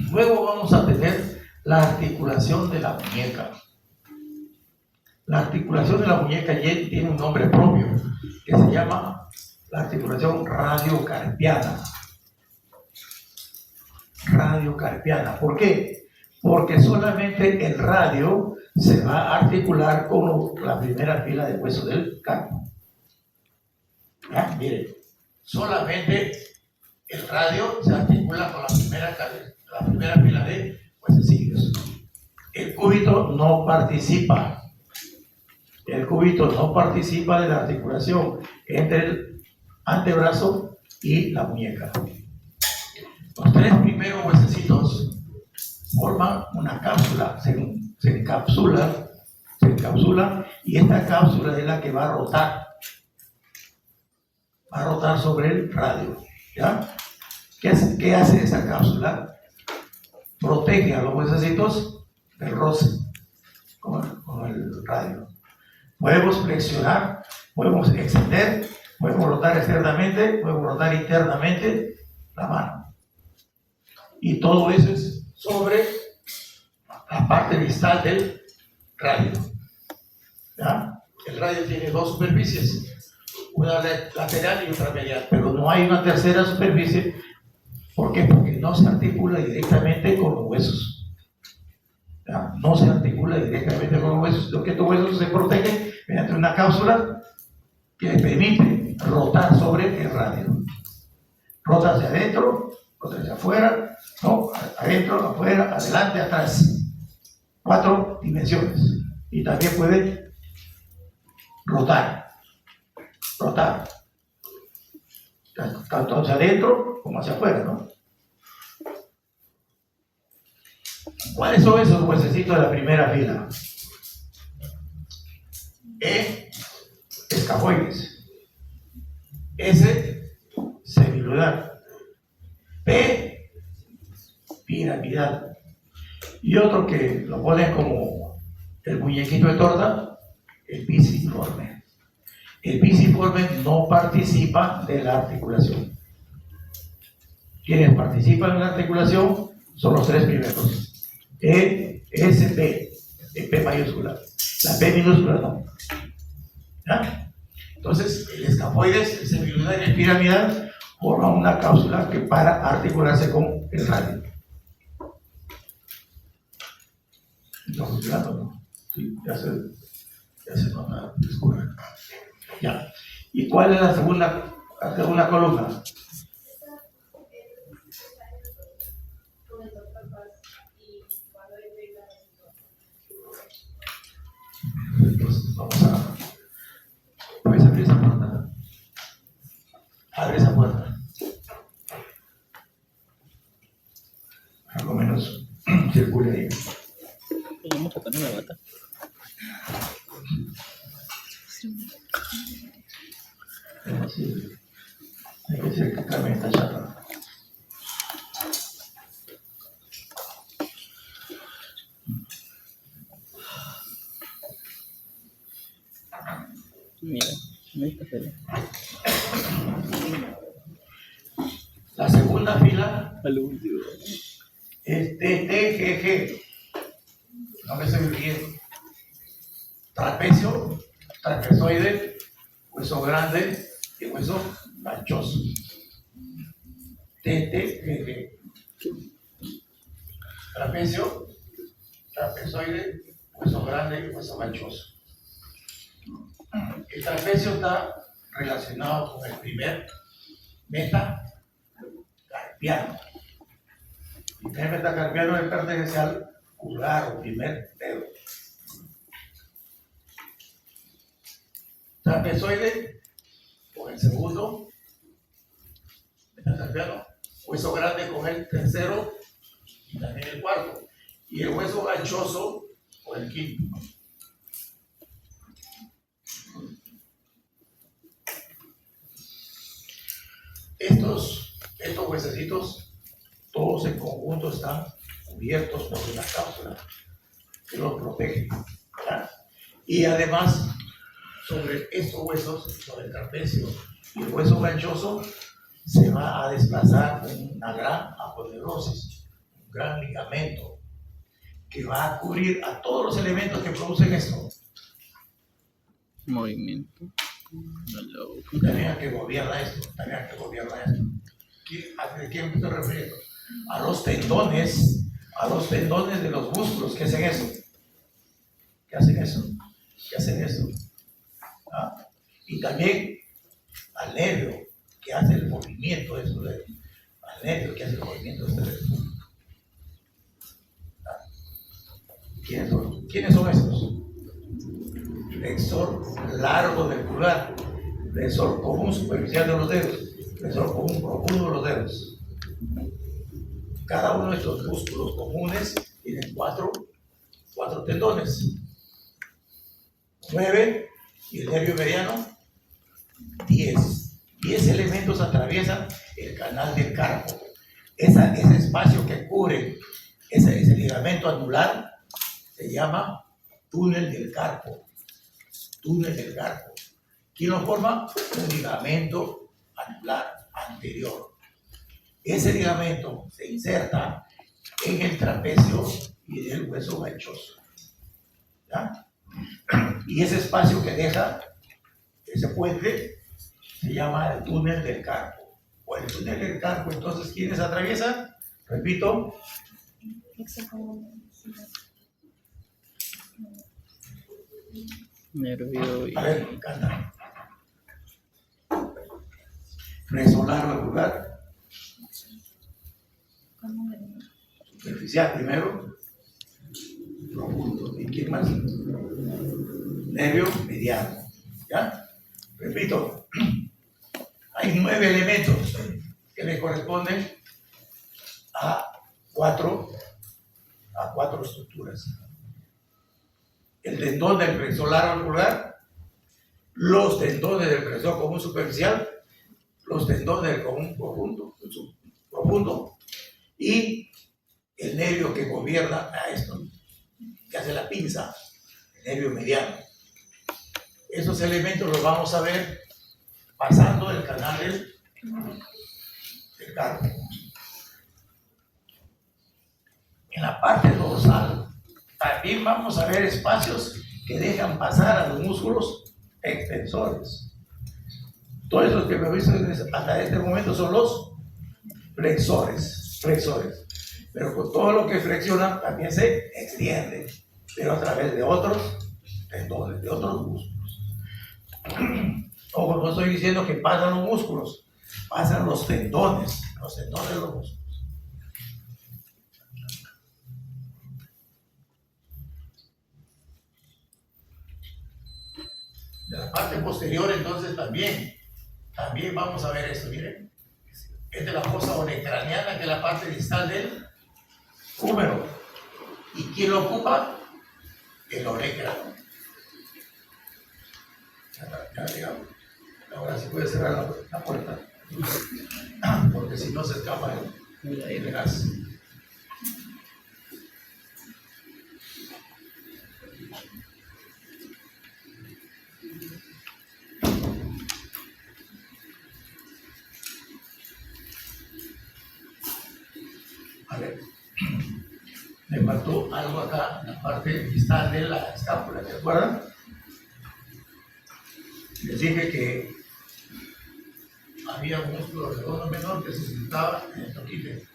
Speaker 1: Luego vamos a tener la articulación de la muñeca. La articulación de la muñeca ya tiene un nombre propio, que se llama la articulación radiocarpiana. Radiocarpiana. ¿Por qué? Porque solamente el radio se va a articular con la primera fila de hueso del carpo. Miren, solamente el radio se articula con la primera fila de huesecillos. El cúbito no participa. El cúbito no participa de la articulación entre el antebrazo y la muñeca. Los tres primeros huesecitos forman una cápsula, se encapsula, y esta cápsula es la que va a rotar sobre el radio. ¿Ya? ¿Qué hace esa cápsula? Protege a los huesecitos del roce con el radio. Podemos flexionar, podemos extender, podemos rotar externamente, podemos rotar internamente la mano. Y todo eso es sobre la parte distal del radio. ¿Ya? El radio tiene dos superficies, una lateral y otra medial, pero no hay una tercera superficie. ¿Por qué? Porque no se articula directamente con los huesos. ¿Ya? No se articula directamente con los huesos, lo que estos huesos se protegen mediante una cápsula que le permite rotar sobre el radio. Rota hacia adentro, rota hacia afuera, no, adentro, afuera, adelante, atrás. 4 dimensiones. Y también puede rotar, tanto hacia adentro como hacia afuera, ¿no? ¿Cuáles son esos huesecitos de la primera fila? E, escafoides. S, semilunar. P, piramidal. Y otro que lo ponen como el muñequito de torta, el pisiforme. El pisiforme no participa de la articulación. Quienes participan en la articulación son los 3 primeros. E, S, P. P mayúscula. La P minúscula no. ¿Ya? Entonces, el escafoides, el semilunar y el piramidal forman una cápsula que para articularse con el radio. ¿Está funcionando, no? Sí, ya se nota, discurre. Ya. ¿Y cuál es la segunda columna? Entonces, puedes abrir esa puerta. Abre esa puerta. Por lo menos circule ahí.
Speaker 2: Vamos a tener la bata.
Speaker 1: Sí. Hay que decir que también está chata.
Speaker 2: Mira, ahí está.
Speaker 1: La segunda fila
Speaker 2: Al último.
Speaker 1: es TTGG. No me estoy bien. Trapecio, trapezoide, hueso grande y hueso anchoso. TTGG. Trapecio, trapezoide, hueso grande y hueso anchoso. El trapecio está relacionado con el primer metacarpiano. El primer metacarpiano pertenece al pulgar o primer dedo. Trapezoide con el segundo metacarpiano, hueso grande con el tercero y también el cuarto, y el hueso ganchoso con el quinto. Estos huesecitos, todos en conjunto están cubiertos por una cápsula que los protege, ¿verdad? Y además, sobre estos huesos, sobre el trapecio y el hueso ganchoso, se va a desplazar una gran aponeuriosis, un gran ligamento que va a cubrir a todos los elementos que producen esto.
Speaker 2: Movimiento.
Speaker 1: También que gobierna esto, ¿De quién me estoy refiriendo? A los tendones de los músculos que hacen eso. ¿Qué hacen eso? ¿Ah? Y también al nervio que hace el movimiento de estos dedos. ¿Ah? ¿Quiénes son estos? Flexor largo del pulgar, flexor común superficial de los dedos, flexor común profundo de los dedos. Cada uno de estos músculos comunes tiene cuatro tendones. 9 y el nervio mediano 10. 10 elementos atraviesan el canal del carpo. Ese espacio que cubre ese ligamento anular se llama túnel del carpo. ¿Quién lo forma? Un ligamento anular anterior. Ese ligamento se inserta en el trapecio y en el hueso ganchoso. ¿Ya? Y ese espacio que deja ese puente se llama el túnel del carpo. O el túnel del carpo, entonces, ¿quiénes atraviesan? Repito.
Speaker 2: Nervio y...
Speaker 1: A ver, canta. Flexor largo del pulgar, superficial primero, profundo. ¿Y quién más? Nervio mediano. ¿Ya? Repito, hay 9 elementos que le corresponden a cuatro estructuras. El tendón del flexor largo auricular, los tendones del flexor común superficial, los tendones del común profundo y el nervio que gobierna a esto, que hace la pinza, el nervio mediano. Esos elementos los vamos a ver pasando el canal del carpo. En la parte dorsal también vamos a ver espacios que dejan pasar a los músculos extensores. Todos los que me he visto hasta este momento son los flexores. Pero con todo lo que flexiona también se extiende, pero a través de otros tendones, de otros músculos. Ojo, no estoy diciendo que pasan los músculos, pasan los tendones de los músculos. De la parte posterior, entonces, también vamos a ver esto, miren. Es de la fosa olecraniana, que es la parte distal del húmero. ¿Y quién lo ocupa? El olecrano. Ya digamos. Ahora sí puede cerrar la puerta, porque si no se escapa el gas. A ver, me faltó algo acá, en la parte distal de la escápula, ¿se acuerdan? Les dije que había un músculo redondo menor que se sentaba en el toquite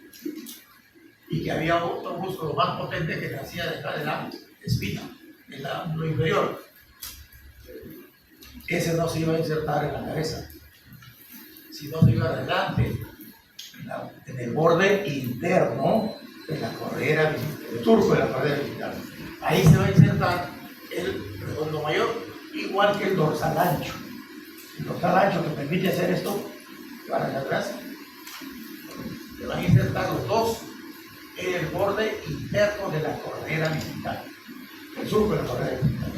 Speaker 1: y que había otro músculo más potente que nacía detrás de la espina, en lo inferior. Ese no se iba a insertar en la cabeza, sino se iba adelante, en el borde interno de la correa, el surco de la correa vertebral. Ahí se va a insertar el redondo mayor, igual que el dorsal ancho. El dorsal ancho que permite hacer esto, para allá atrás, se van a insertar los dos en el borde interno de la correa vertebral, el surco de la correa vertebral.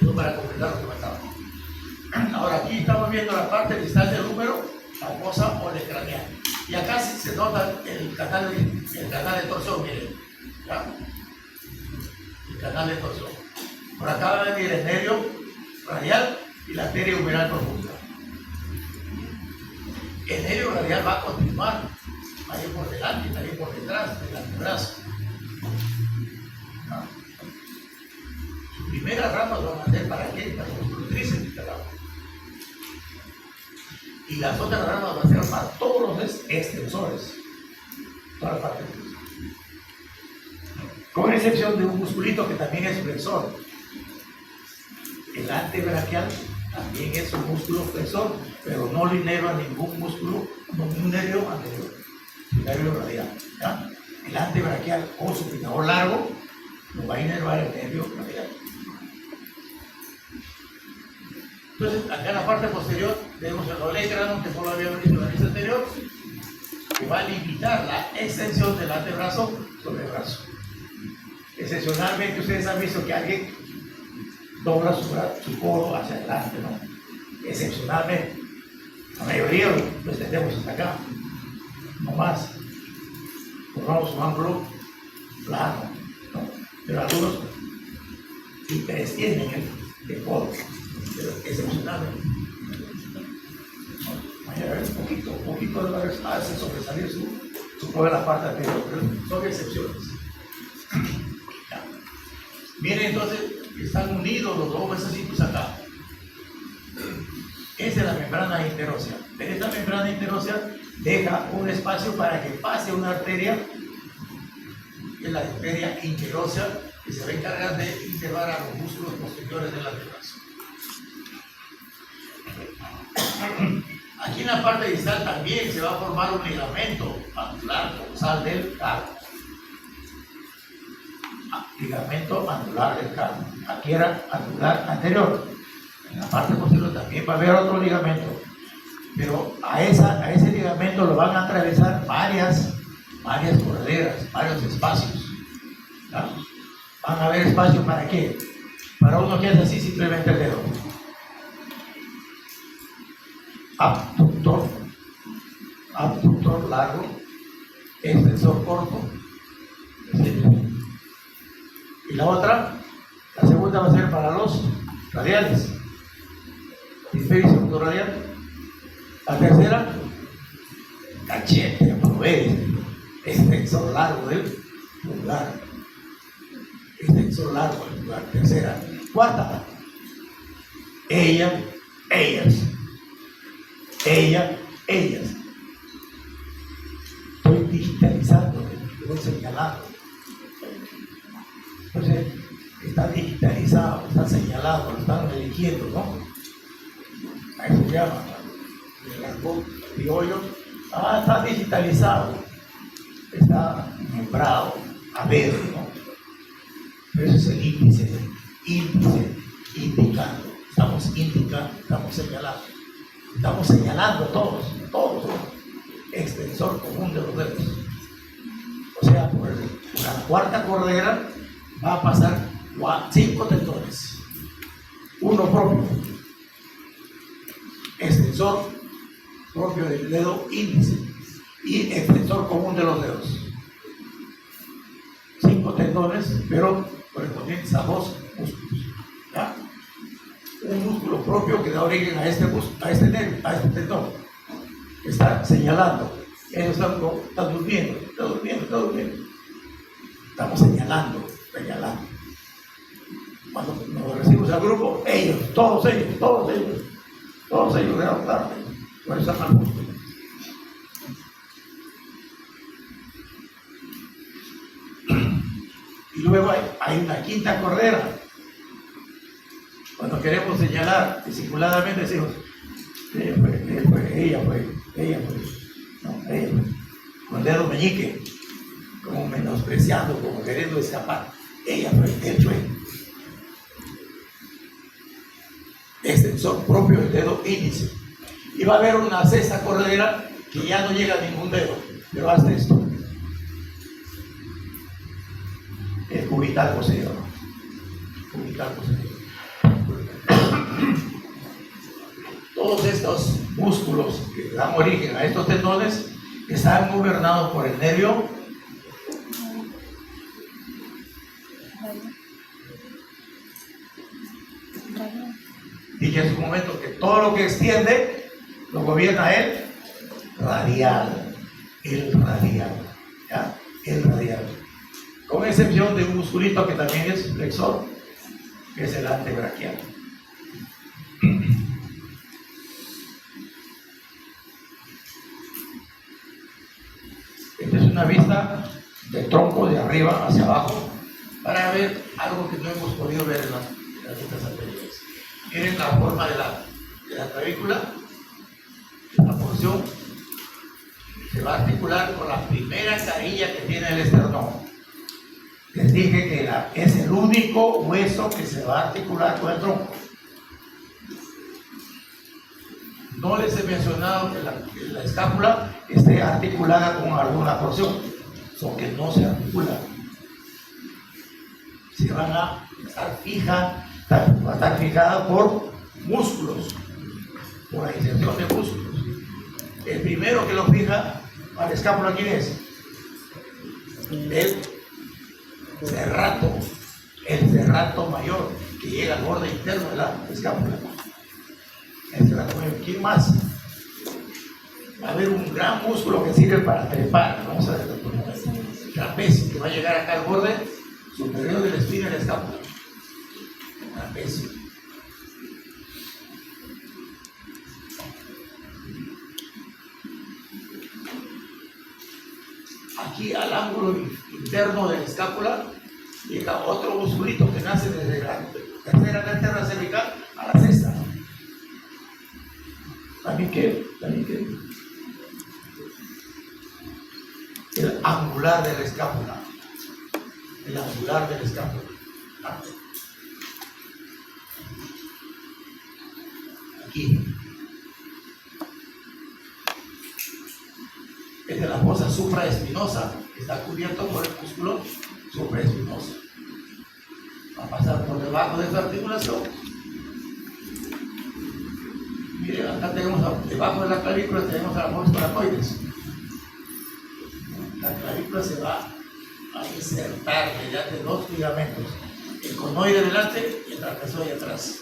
Speaker 1: Eso para completar lo que faltaba. Ahora aquí estamos viendo la parte distal del húmero, la fosa olecraniana. Y acá se nota el canal de torsión, miren. ¿Ya? El canal de torsión. Por acá va a venir el nervio radial y la arteria humeral profunda. El nervio radial va a continuar, va a ir por delante y también por detrás del antebrazo. ¿Ya? Su primera rama lo van a hacer para qué? Para los tríceps. Y las otras ramas van a ser para todos los extensores, toda la parte extensor, con excepción de un musculito que también es flexor. El antebraquial también es un músculo flexor, pero no le inerva ningún músculo, ningún nervio anterior, el nervio radial. ¿Ya? El antebraquial con su picador largo lo va a inervar el nervio radial. Entonces, acá en la parte posterior tenemos el olecrano, que solo habíamos visto en la lista anterior, que va a limitar la extensión del antebrazo sobre el brazo. Excepcionalmente, ustedes han visto que alguien dobla su codo hacia adelante, ¿no? Excepcionalmente. La mayoría lo extendemos hasta acá, no más. Formamos un ángulo plano, ¿no? Pero algunos hiperextienden el codo. Pero excepcionalmente. Un poquito de la vez hace sobresalir su codo en la parte anterior, pero son excepciones. Miren entonces, están unidos los dos huesecitos acá. Esa es la membrana interósea. Pero esta membrana interósea deja un espacio para que pase una arteria, que es la arteria interósea, que se va a encargar de inervar a los músculos posteriores del antebrazo. Aquí en la parte distal también se va a formar un ligamento vascular dorsal del carpo. ligamento anular del carpo. Aquí era anular anterior. En la parte posterior también va a haber otro ligamento. Pero a ese ligamento lo van a atravesar varias correderas, varios espacios. ¿Ya? Van a haber espacios para qué? Para uno que hace así simplemente el dedo. Abductor largo, extensor corto. Y la otra, la segunda va a ser para los radiales. Hemisferio segundo radial. La tercera, cachete, aproveche. Extensor largo del pulgar. Extensor largo del pulgar. Tercera. Cuarta, ellas. Estoy digitalizando, estoy señalando. Entonces, está digitalizado, está señalado, lo están eligiendo, ¿no? A eso se llama, el argot criollo. Está digitalizado, está nombrado, a ver, ¿no? Pero eso es el índice, indicando. Estamos indicando, estamos señalando todos, extensor común de los dedos. O sea, por la cuarta cordera va a pasar 5 tendones. Uno propio, extensor propio del dedo índice y extensor común de los dedos. 5 tendones, pero correspondientes a 2 músculos. ¿Ya? Un músculo propio que da origen a este tendón. Está señalando. Ellos están durmiendo. Estamos señalando. Cuando nos recibimos al grupo, todos ellos de adoptar. Por eso están al músculo. Y luego hay una quinta cordera. Cuando queremos señalar disimuladamente, decimos, ella fue. Con el dedo meñique, como menospreciando, como queriendo escapar. Él fue. Extensor propio del dedo índice. Y va a haber una sexta cordera que ya no llega a ningún dedo, pero hace esto. El cubital posterior. Todos estos músculos que dan origen a estos tendones están gobernados por el nervio dije hace un momento que todo lo que extiende lo gobierna el radial, ¿ya? El radial, con excepción de un musculito que también es flexor, que es el antebraquial. Esta es una vista del tronco de arriba hacia abajo para ver algo que no hemos podido ver en las vistas anteriores. Miren la forma de la clavícula. Esta porción se va a articular con la primera carilla que tiene el esternón. Les dije que es el único hueso que se va a articular con el tronco. No les he mencionado que la escápula esté articulada con alguna porción, son que no se articulan. Se van a estar va a estar fijada por músculos, por la inserción de músculos. El primero que lo fija a la escápula, ¿quién es? El cerrato mayor, que llega al borde interno de la escápula. El cerrato mayor. ¿Quién más? Va a haber un gran músculo que sirve para trepar. Vamos a ver el trapecio, que va a llegar acá al borde superior de la espina de la escápula. Trapecio. Aquí al ángulo interno de la escápula llega otro musculito que nace desde la tercera vértebra cervical a la sexta. También que el angular de la escápula. el angular del escápulo. Aquí. Es de la fosa supraespinosa, que está cubierto por el músculo supraespinoso. Va a pasar por debajo de esta articulación. Miren, acá tenemos, debajo de la clavícula tenemos a la fosa coracoides. La clavícula se va a insertar mediante dos ligamentos, el conoide delante y el trapezoide atrás.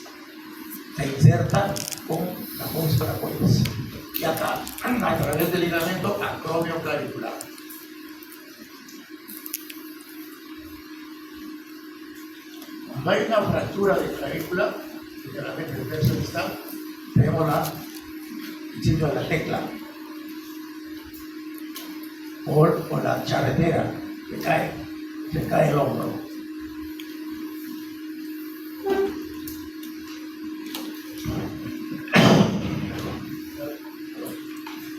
Speaker 1: Se inserta con la fosa coracoides. Y acá, a través del ligamento acromio clavicular. Cuando hay una fractura de clavícula, generalmente el tercio distal, tenemos el sitio de la tecla o la charretera, se cae el hombro.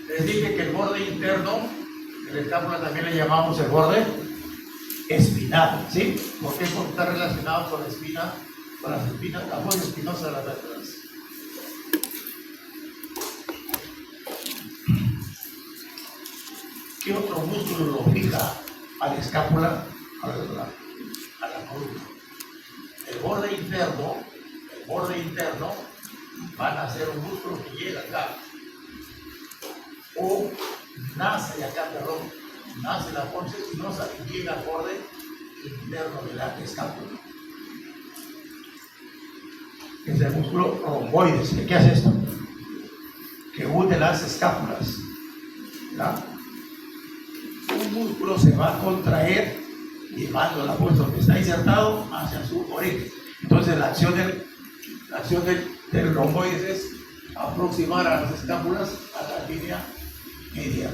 Speaker 1: Les dije que el borde interno del escápula también le llamamos el borde espinal, ¿sí? ¿Por qué? Porque está relacionado con la espina, con las espinas, la fosa espinosa de las vértebras. ¿Qué otro músculo lo fija a la escápula, a la columna? El borde interno van a ser un músculo que llega acá, o nace la fosa espinosa y llega al borde interno de la escápula. Es el músculo romboides. ¿Qué hace esto? Que une las escápulas. ¿Ya? Un músculo se va a contraer llevando la fuerza que está insertado hacia su origen. Entonces la acción del romboides es aproximar a las escápulas a la línea media,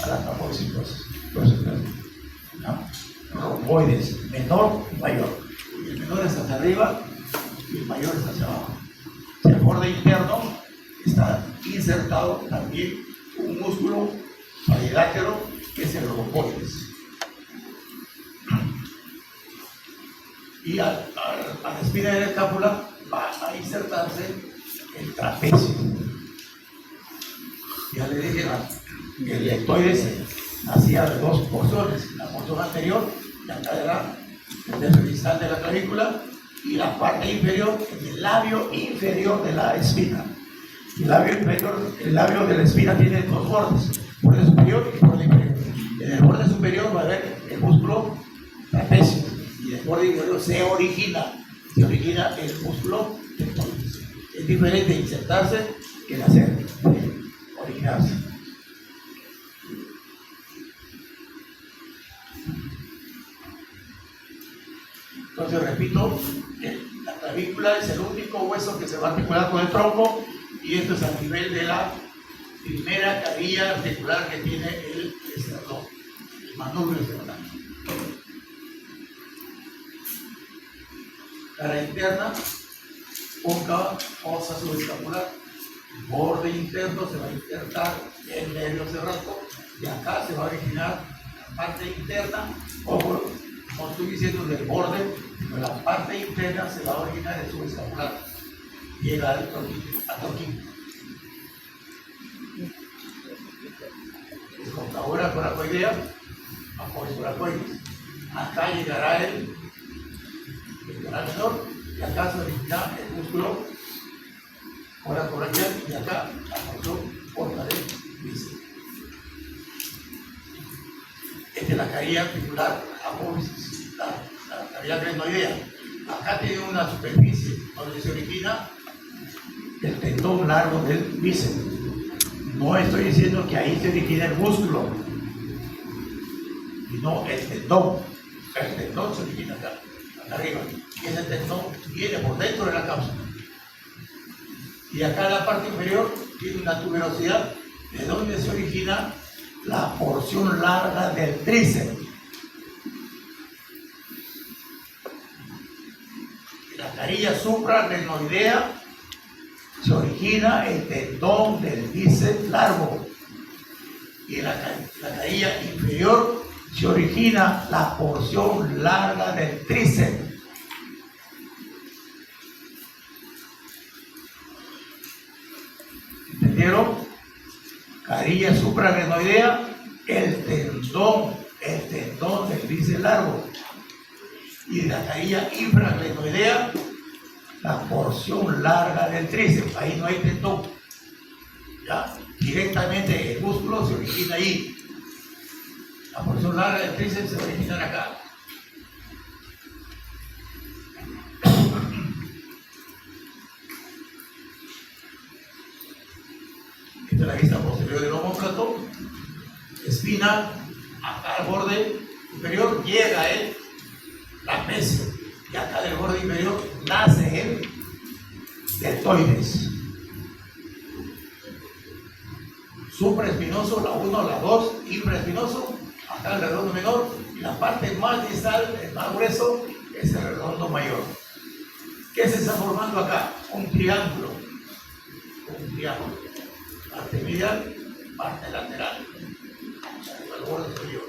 Speaker 1: a la trapocitosis. Entonces, ¿no? Romboides, menor y mayor. El menor está hacia arriba y el mayor está hacia abajo. El borde interno está insertado también un músculo parilátero que es el romboides. Y a la espina de la escápula va a insertarse el trapecio. Ya le dije, el deltoides hacía de dos porciones, la porción anterior, la cadera del distal de la clavícula, y la parte inferior, el labio inferior de la espina. El labio de la espina tiene dos bordes, borde superior y borde inferior. En el borde superior va a haber el músculo trapecio, y en el borde inferior se origina el músculo deltoides. Es diferente insertarse que nacer, originarse. Entonces, repito, la clavícula es el único hueso que se va a articular con el tronco, y esto es a nivel de la primera carilla articular que tiene el esternón, el manubrio esternal. Cara interna, cóncava, fosa subescapular. El borde interno se va a insertar el nervio cerrato, y acá se va a originar la parte interna. Ojo, no estoy diciendo del borde, pero la parte interna se va a originar el subescapular. Llega al torquín. Es concavera coracoidea, apoyo coracoides. Acá llegará el canal menor, y acá se originará el músculo coracoraquial, y acá la porción corta del bíceps. Esta es la carilla articular apófisis, la carilla glenoidea. Acá tiene una superficie donde se origina el tendón largo del bíceps. No estoy diciendo que ahí se origina el músculo, sino el tendón. El tendón se origina acá arriba, y ese tendón viene por dentro de la cápsula. Y acá la parte inferior tiene una tuberosidad de donde se origina la porción larga del tríceps. En la carilla suprarrenoidea se origina el tendón del bíceps largo, y en la carilla inferior se origina la porción larga del tríceps. ¿Entendieron? Carilla suprarrenoidea, el tendón del tríceps largo. Y de la carilla infrarrenoidea, la porción larga del tríceps. Ahí no hay tendón. Ya, directamente el músculo se origina ahí. La porción larga del tríceps se origina acá. Esta es la vista posterior del omóplato. Espina, acá al borde superior llega el trapecio. Y acá del borde inferior nace el deltoides. Supraespinoso, la 1, la 2, infraespinoso, acá el redondo menor, y la parte más distal, el más grueso, es el redondo mayor. ¿Qué se está formando acá? Un triángulo. Un triángulo. Parte medial, parte lateral. O sea, el borde superior.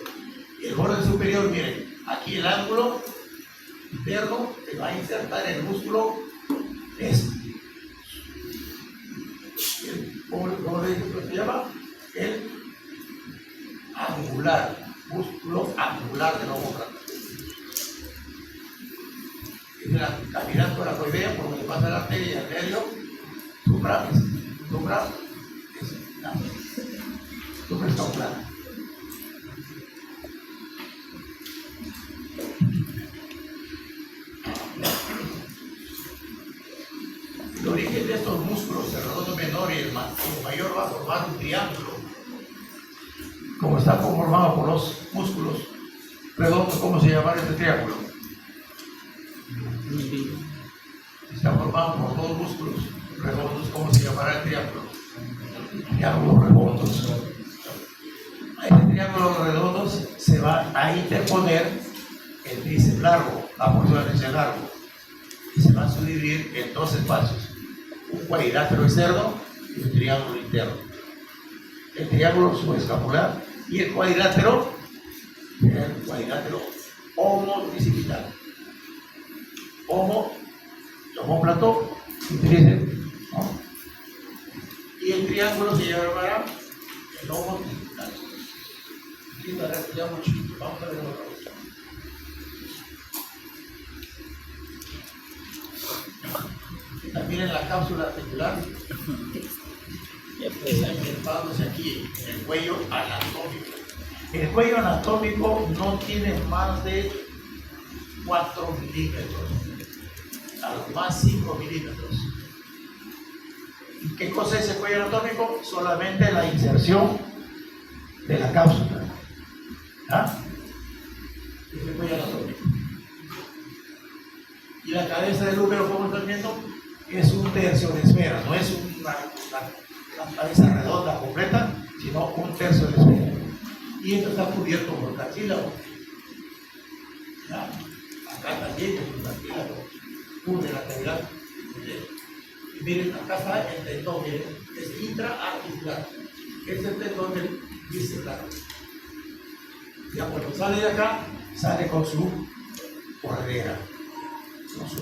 Speaker 1: Y el borde superior, miren, aquí el ángulo interno se va a insertar en el músculo este. ¿Cómo se llama? El angular, músculo angular del omóplato. Es la cavidad coracoidea por donde pasa la arteria y el nervio supraescapular. El origen de estos músculos, el redondo menor y el mayor, va a formar un triángulo. Como está conformado por los músculos redondos, ¿cómo se llama este triángulo? Está formado por dos músculos redondos, ¿cómo se llamará el triángulo? Triángulos redondos. A este triángulo redondos se va a interponer el tríceps largo, la porción del tríceps largo, y se va a subdividir en dos espacios, un cuadrilátero externo y un triángulo interno. El triángulo subescapular y el cuadrilátero homotricipital. El omóplato y tríceps, ¿no? Y el triángulo se llamará el homotricipital. Aquí la retiramos chiquito, vamos a ver otra vez. También en la cápsula articular está insertándose aquí en el cuello anatómico. El cuello anatómico no tiene más de 4 milímetros, a lo más 5 milímetros. ¿Y qué cosa es el cuello anatómico? Solamente la inserción de la cápsula. ¿Ah? Es el cuello anatómico. Y la cabeza del útero, como están viendo, es un tercio de esfera, no es una cabeza redonda completa, sino un tercio de esfera. Y esto está cubierto por cartílago. ¿Ya? Acá también es un cartílago, cubre la cavidad. Y miren, acá está el tendón, miren, es intraarticular. Es el tendón del bíceps largo. Ya cuando sale de acá, sale con su corredera. Con su